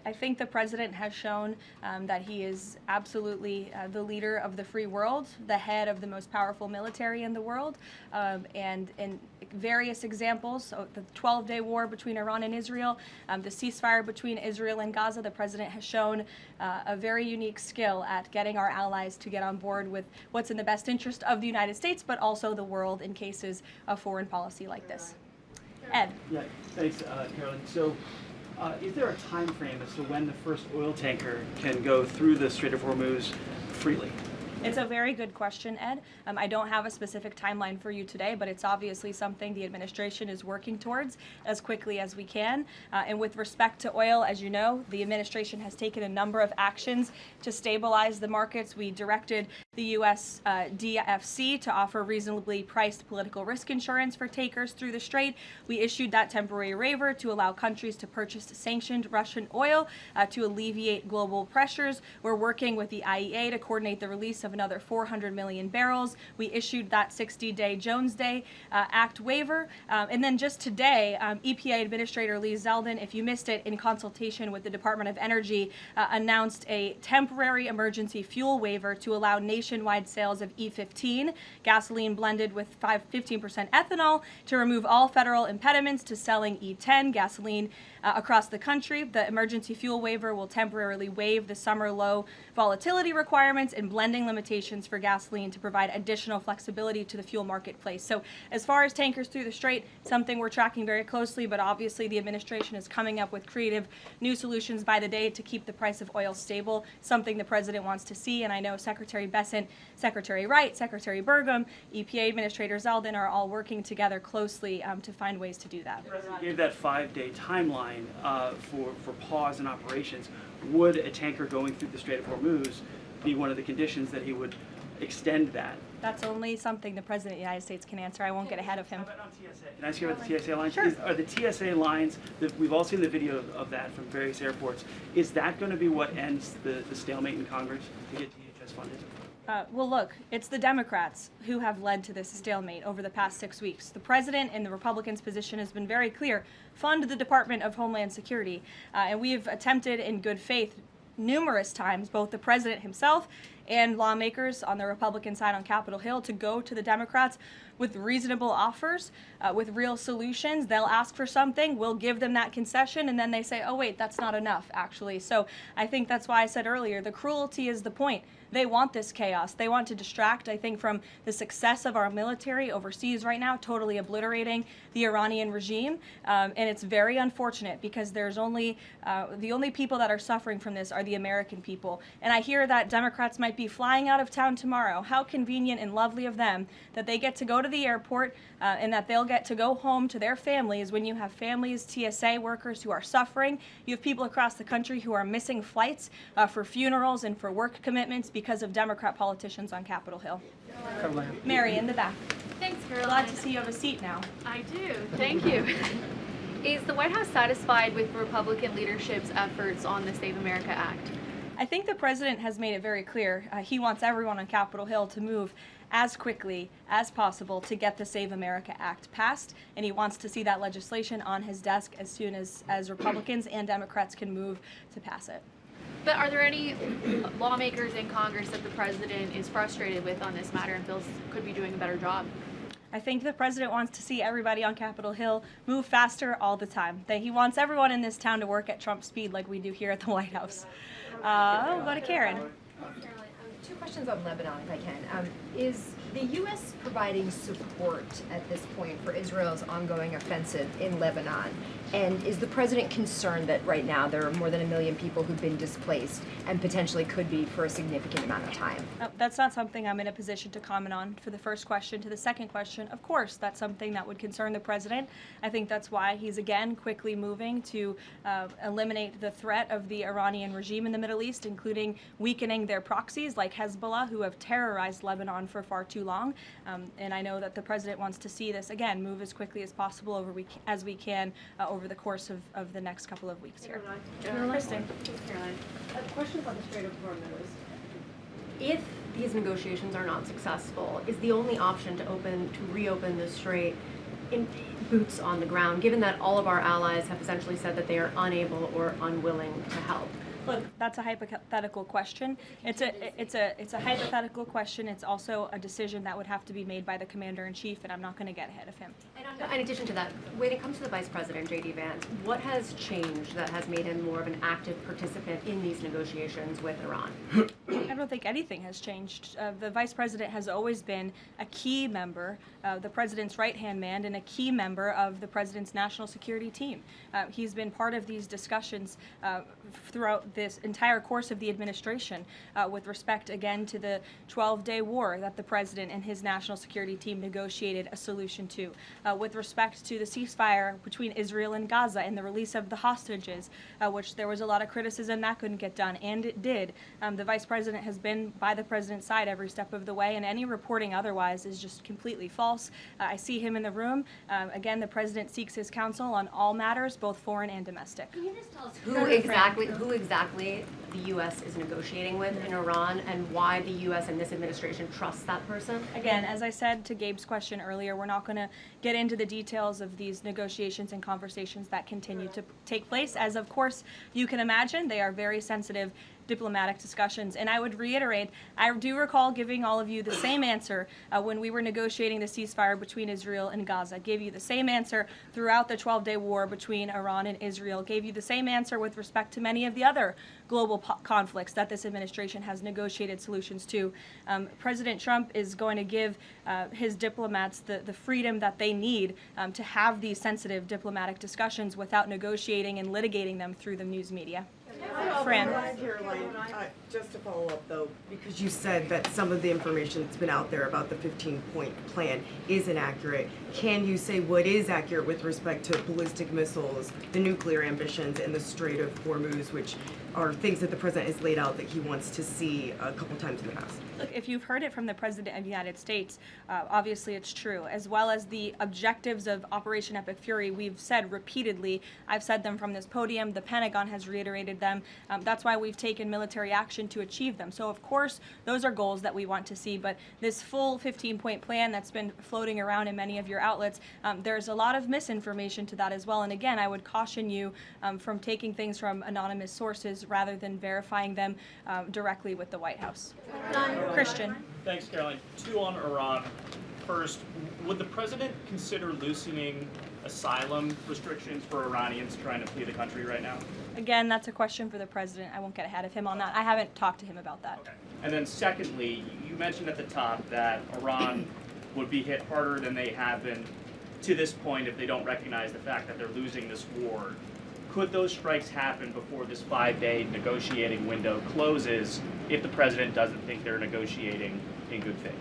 I think the president has shown that he is absolutely the leader of the free world, the head of the most powerful military in the world, and in various examples, so the 12-day war between Iran and Israel, the ceasefire between Israel and Gaza, the president has shown a very unique skill at getting our allies to get on board with what's in the best interest of the United States, but also the world in cases of foreign policy like this. Ed. Yeah, thanks, Caroline. So, is there a time frame as to when the first oil tanker can go through the Strait of Hormuz freely? It's a very good question, Ed. I don't have a specific timeline for you today, but it's obviously something the administration is working towards as quickly as we can. And with respect to oil, as you know, the administration has taken a number of actions to stabilize the markets. We directed the U.S. DFC to offer reasonably priced political risk insurance for takers through the strait. We issued that temporary waiver to allow countries to purchase sanctioned Russian oil to alleviate global pressures. We're working with the IEA to coordinate the release of another 400 million barrels. We issued that 60-day Jones Day Act waiver. And then just today, EPA Administrator Lee Zeldin, if you missed it, in consultation with the Department of Energy, announced a temporary emergency fuel waiver to allow nationwide sales of E15, gasoline blended with 15% ethanol, to remove all federal impediments to selling E10 gasoline across the country. The emergency fuel waiver will temporarily waive the summer low volatility requirements and blending limitations for gasoline to provide additional flexibility to the fuel marketplace. So as far as tankers through the strait, something we're tracking very closely, but obviously the administration is coming up with creative new solutions by the day to keep the price of oil stable, something the president wants to see. And I know Secretary Bessent, Secretary Wright, Secretary Burgum, EPA Administrator Zeldin are all working together closely to find ways to do that. The president gave that 5-day timeline for pause in operations. Would a tanker going through the Strait of Hormuz be one of the conditions that he would extend that? That's only something the President of the United States can answer. I won't get ahead of him. How about on TSA? Can I ask you about the TSA lines? Sure. Are the TSA lines, that we've all seen the video of that from various airports, is that going to be what ends the stalemate in Congress to get DHS funded? Well, look, it's the Democrats who have led to this stalemate over the past 6 weeks. The president and the Republicans' position has been very clear. Fund the Department of Homeland Security. And we've attempted in good faith numerous times, both the president himself and lawmakers on the Republican side on Capitol Hill, to go to the Democrats with reasonable offers, with real solutions. They'll ask for something, we'll give them that concession, and then they say, oh wait, that's not enough, actually. So I think that's why I said earlier, the cruelty is the point. They want this chaos. They want to distract, I think, from the success of our military overseas right now, totally obliterating the Iranian regime. And it's very unfortunate because there's only, the only people that are suffering from this are the American people. And I hear that Democrats might be flying out of town tomorrow. How convenient and lovely of them that they get to go to the airport and that they'll get to go home to their families when you have families, TSA workers who are suffering. You have people across the country who are missing flights for funerals and for work commitments because of Democrat politicians on Capitol Hill. Karoline. Mary, in the back. Thanks, Caroline. Glad to see you have a seat now. I do. Thank you. Is the White House satisfied with Republican leadership's efforts on the Save America Act? I think the president has made it very clear he wants everyone on Capitol Hill to move as quickly as possible to get the Save America Act passed, and he wants to see that legislation on his desk as soon as Republicans and Democrats can move to pass it. But are there any lawmakers in Congress that the president is frustrated with on this matter and feels could be doing a better job? I think the president wants to see everybody on Capitol Hill move faster all the time. That he wants everyone in this town to work at Trump speed like we do here at the White House. We'll go to Karen. Caroline, 2 questions on Lebanon, if I can. Is the U.S. providing support at this point for Israel's ongoing offensive in Lebanon? And is the president concerned that right now there are more than 1 million people who've been displaced and potentially could be for a significant amount of time? That's not something I'm in a position to comment on. For the first question, to the second question, of course, that's something that would concern the president. I think that's why he's again quickly moving to eliminate the threat of the Iranian regime in the Middle East, including weakening their proxies like Hezbollah, who have terrorized Lebanon for far too long. And I know that the president wants to see this, again, move as quickly as possible as we can over the course of the next couple of weeks here. Kristen. Caroline, a question about the Strait of Hormuz. If these negotiations are not successful, is the only option to reopen the strait in boots on the ground, given that all of our allies have essentially said that they are unable or unwilling to help? Look, that's a hypothetical question. It's a hypothetical question. It's also a decision that would have to be made by the commander-in-chief, and I'm not going to get ahead of him. And in addition to that, when it comes to the Vice President, J.D. Vance, what has changed that has made him more of an active participant in these negotiations with Iran? I don't think anything has changed. The Vice President has always been a key member, the President's right-hand man, and a key member of the President's national security team. He's been part of these discussions throughout this entire course of the administration with respect, again, to the 12-day war that the President and his national security team negotiated a solution to, with respect to the ceasefire between Israel and Gaza and the release of the hostages, which there was a lot of criticism that couldn't get done, and it did. The Vice President has been by the President's side every step of the way, and any reporting otherwise is just completely false. I see him in the room. Again, the President seeks his counsel on all matters, both foreign and domestic. Can you just tell us who exactly the U.S. is negotiating with in Iran, and why the U.S. and this administration trusts that person? Again, as I said to Gabe's question earlier, we're not going to get into the details of these negotiations and conversations that continue to take place, as of course you can imagine. They are very sensitive diplomatic discussions. And I would reiterate, I do recall giving all of you the same answer when we were negotiating the ceasefire between Israel and Gaza. Gave you the same answer throughout the 12-day war between Iran and Israel. Gave you the same answer with respect to many of the other global conflicts that this administration has negotiated solutions to. President Trump is going to give his diplomats the freedom that they need to have these sensitive diplomatic discussions without negotiating and litigating them through the news media. Fran. Caroline, just to follow up though, because you said that some of the information that's been out there about the 15-point plan is inaccurate, can you say what is accurate with respect to ballistic missiles, the nuclear ambitions, and the Strait of Hormuz, which are things that the president has laid out that he wants to see a couple times in the past? Look, if you've heard it from the President of the United States, obviously it's true, as well as the objectives of Operation Epic Fury. We've said repeatedly, I've said them from this podium, the Pentagon has reiterated them. That's why we've taken military action to achieve them. So of course, those are goals that we want to see, but this full 15-point plan that's been floating around in many of your outlets, there's a lot of misinformation to that as well. And again, I would caution you from taking things from anonymous sources rather than verifying them directly with the White House. Christian. Thanks, Caroline. 2 on Iran. First, would the president consider loosening asylum restrictions for Iranians trying to flee the country right now? Again, that's a question for the president. I won't get ahead of him on that. I haven't talked to him about that. Okay. And then secondly, you mentioned at the top that Iran would be hit harder than they have been to this point if they don't recognize the fact that they're losing this war. Could those strikes happen before this 5-day negotiating window closes if the president doesn't think they're negotiating in good faith?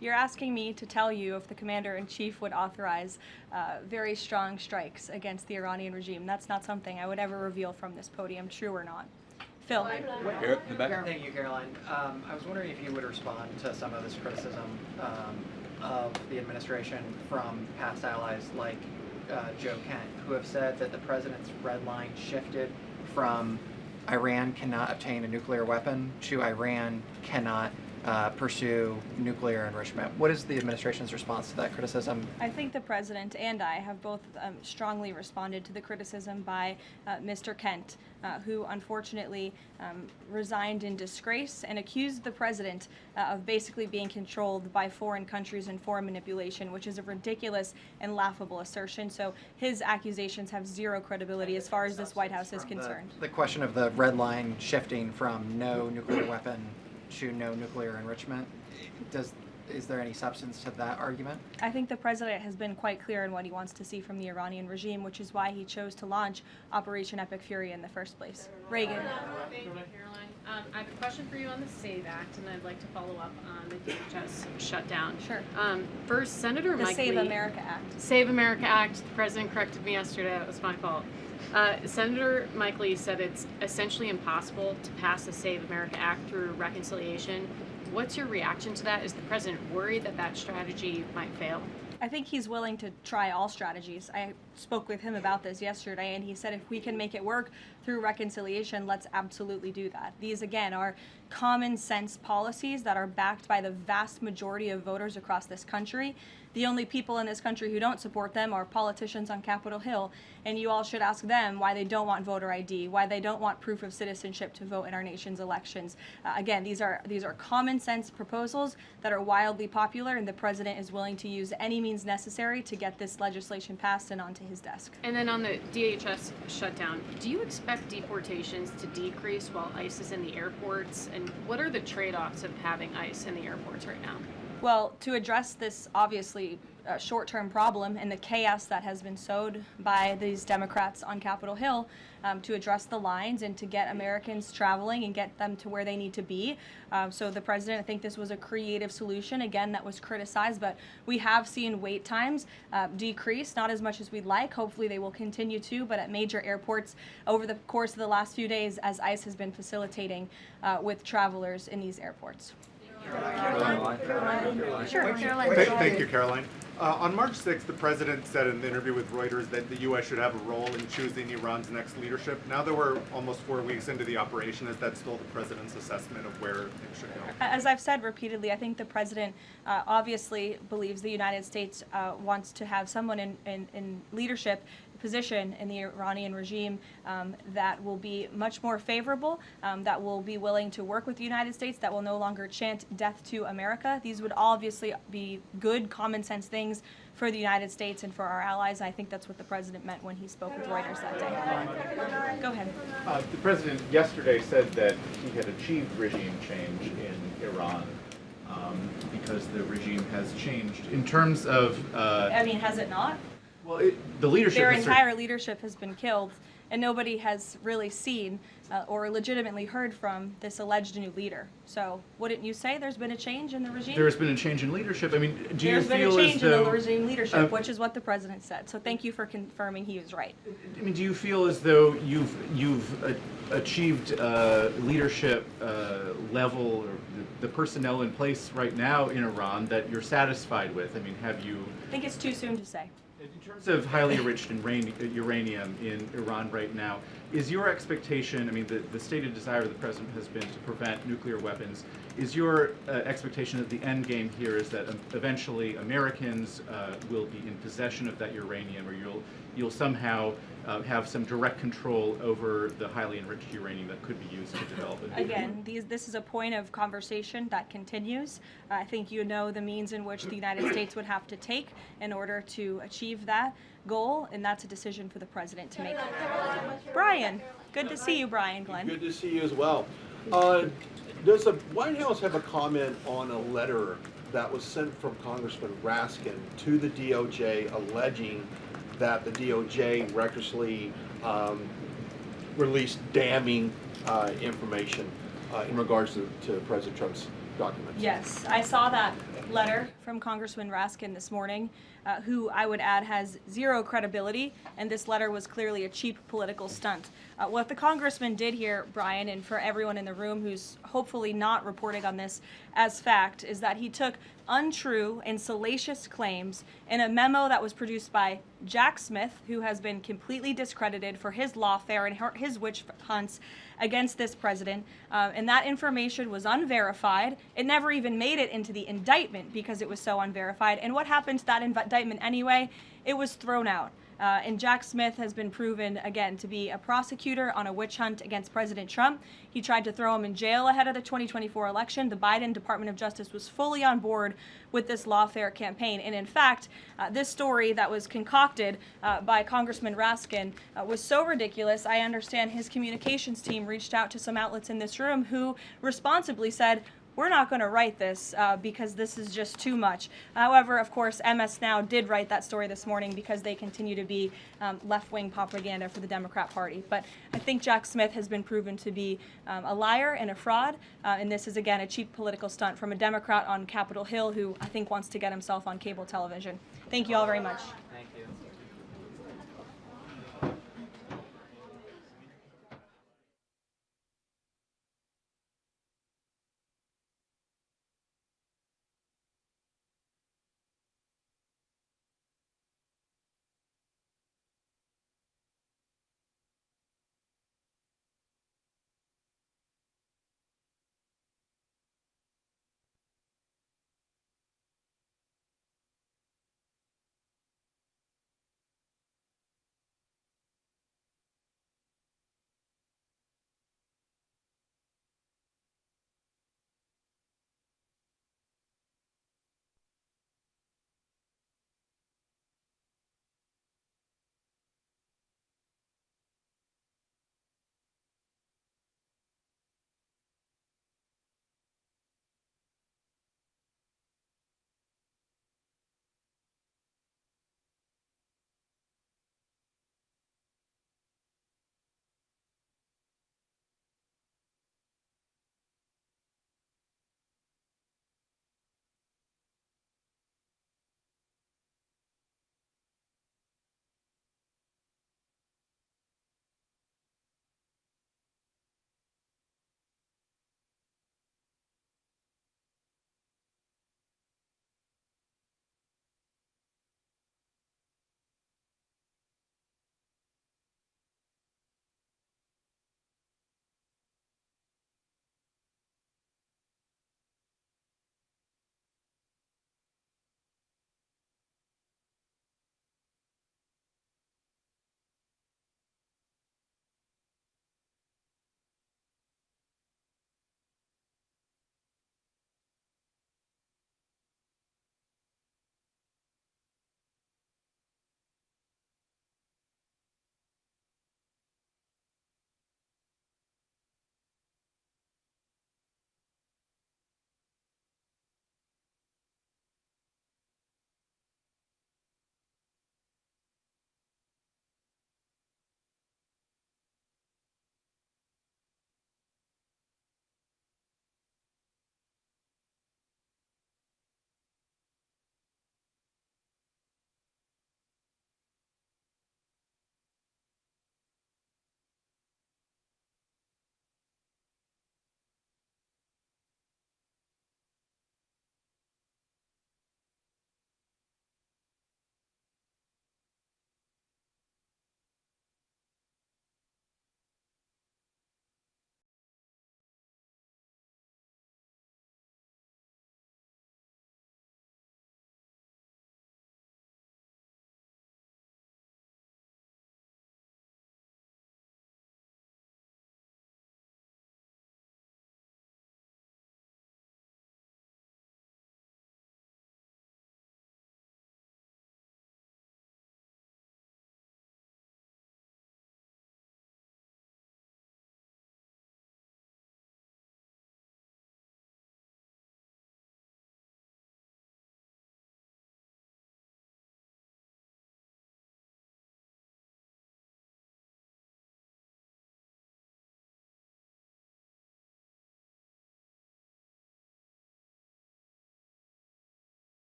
You're asking me to tell you if the commander-in-chief would authorize very strong strikes against the Iranian regime. That's not something I would ever reveal from this podium, true or not. Phil. Here, in the back. Thank you, Caroline. I was wondering if you would respond to some of this criticism of the administration from past allies like Joe Kent, who have said that the president's red line shifted from Iran cannot obtain a nuclear weapon to Iran cannot pursue nuclear enrichment. What is the administration's response to that criticism? I think the president and I have both strongly responded to the criticism by Mr. Kent, who unfortunately resigned in disgrace and accused the president of basically being controlled by foreign countries and foreign manipulation, which is a ridiculous and laughable assertion. So his accusations have zero credibility as far as this White House is concerned. The question of the red line shifting from no nuclear weapon to no nuclear enrichment, is there any substance to that argument? I think the president has been quite clear in what he wants to see from the Iranian regime, which is why he chose to launch Operation Epic Fury in the first place. Reagan. Thank you, Caroline. I have a question for you on the SAVE Act, and I'd like to follow up on the DHS shutdown. Sure. First, Senator The Mike Save Lee, America Act. Save America Act. The president corrected me yesterday. It was my fault. Senator Mike Lee said it's essentially impossible to pass the Save America Act through reconciliation. What's your reaction to that? Is the president worried that that strategy might fail? I think he's willing to try all strategies. I spoke with him about this yesterday, and he said if we can make it work through reconciliation, let's absolutely do that. These, again, are common sense policies that are backed by the vast majority of voters across this country. The only people in this country who don't support them are politicians on Capitol Hill, and you all should ask them why they don't want voter ID, why they don't want proof of citizenship to vote in our nation's elections. Again, these are common sense proposals that are wildly popular, and the president is willing to use any means necessary to get this legislation passed and onto his desk. And then on the DHS shutdown, do you expect deportations to decrease while ICE is in the airports? And what are the trade-offs of having ICE in the airports right now? Well, to address this obviously short-term problem and the chaos that has been sowed by these Democrats on Capitol Hill, to address the lines and to get Americans traveling and get them to where they need to be. So the president, I think this was a creative solution, again, that was criticized, but we have seen wait times decrease, not as much as we'd like. Hopefully they will continue to, but at major airports over the course of the last few days as ICE has been facilitating with travelers in these airports. Sure. Thank you, Caroline. On March 6th, the president said in an interview with Reuters that the U.S. should have a role in choosing Iran's next leadership. Now that we're almost 4 weeks into the operation, is that still the president's assessment of where things should go? As I've said repeatedly, I think the president obviously believes the United States wants to have someone in leadership position in the Iranian regime that will be much more favorable, that will be willing to work with the United States, that will no longer chant death to America. These would obviously be good common sense things for the United States and for our allies. I think that's what the president meant when he spoke with Reuters that day. Go ahead. The president yesterday said that he had achieved regime change in Iran because the regime has changed. In terms of... I mean, has it not? Well, the leadership... Their entire leadership has been killed, and nobody has really seen or legitimately heard from this alleged new leader. So wouldn't you say there's been a change in the regime? There's been a change in leadership. I mean, do you feel as though... There's been a change in the regime leadership, which is what the president said. So thank you for confirming he was right. I mean, do you feel as though you've achieved leadership level or the personnel in place right now in Iran that you're satisfied with? I mean, have you... I think it's too soon to say. In terms of highly enriched uranium in Iran right now, is your expectation, I mean, the stated desire of the president has been to prevent nuclear weapons. Is your expectation that the end game here is that eventually Americans will be in possession of that uranium, or you'll somehow have some direct control over the highly enriched uranium that could be used to develop it? Again, this is a point of conversation that continues. I think you know the means in which the United States would have to take in order to achieve that goal, and that's a decision for the president to make. Brian, good to see you, Brian Glenn. Good to see you as well. Does the White House have a comment on a letter that was sent from Congressman Raskin to the DOJ alleging that the DOJ recklessly released damning information in regards to President Trump's documents? Yes, I saw that letter from Congressman Raskin this morning, who I would add has zero credibility, and this letter was clearly a cheap political stunt. What the congressman did here, Brian, and for everyone in the room who's hopefully not reporting on this as fact, is that he took untrue and salacious claims in a memo that was produced by Jack Smith, who has been completely discredited for his lawfare and his witch hunts against this president. And that information was unverified. It never even made it into the indictment because it was so unverified. And what happened to that indictment anyway? It was thrown out. And Jack Smith has been proven, again, to be a prosecutor on a witch hunt against President Trump. He tried to throw him in jail ahead of the 2024 election. The Biden Department of Justice was fully on board with this lawfare campaign. And in fact, this story that was concocted by Congressman Raskin was so ridiculous, I understand his communications team reached out to some outlets in this room who responsibly said, we're not going to write this because this is just too much. However, of course, MS Now did write that story this morning because they continue to be left-wing propaganda for the Democrat Party. But I think Jack Smith has been proven to be a liar and a fraud, and this is, again, a cheap political stunt from a Democrat on Capitol Hill who I think wants to get himself on cable television. Thank you all very much. Thank you.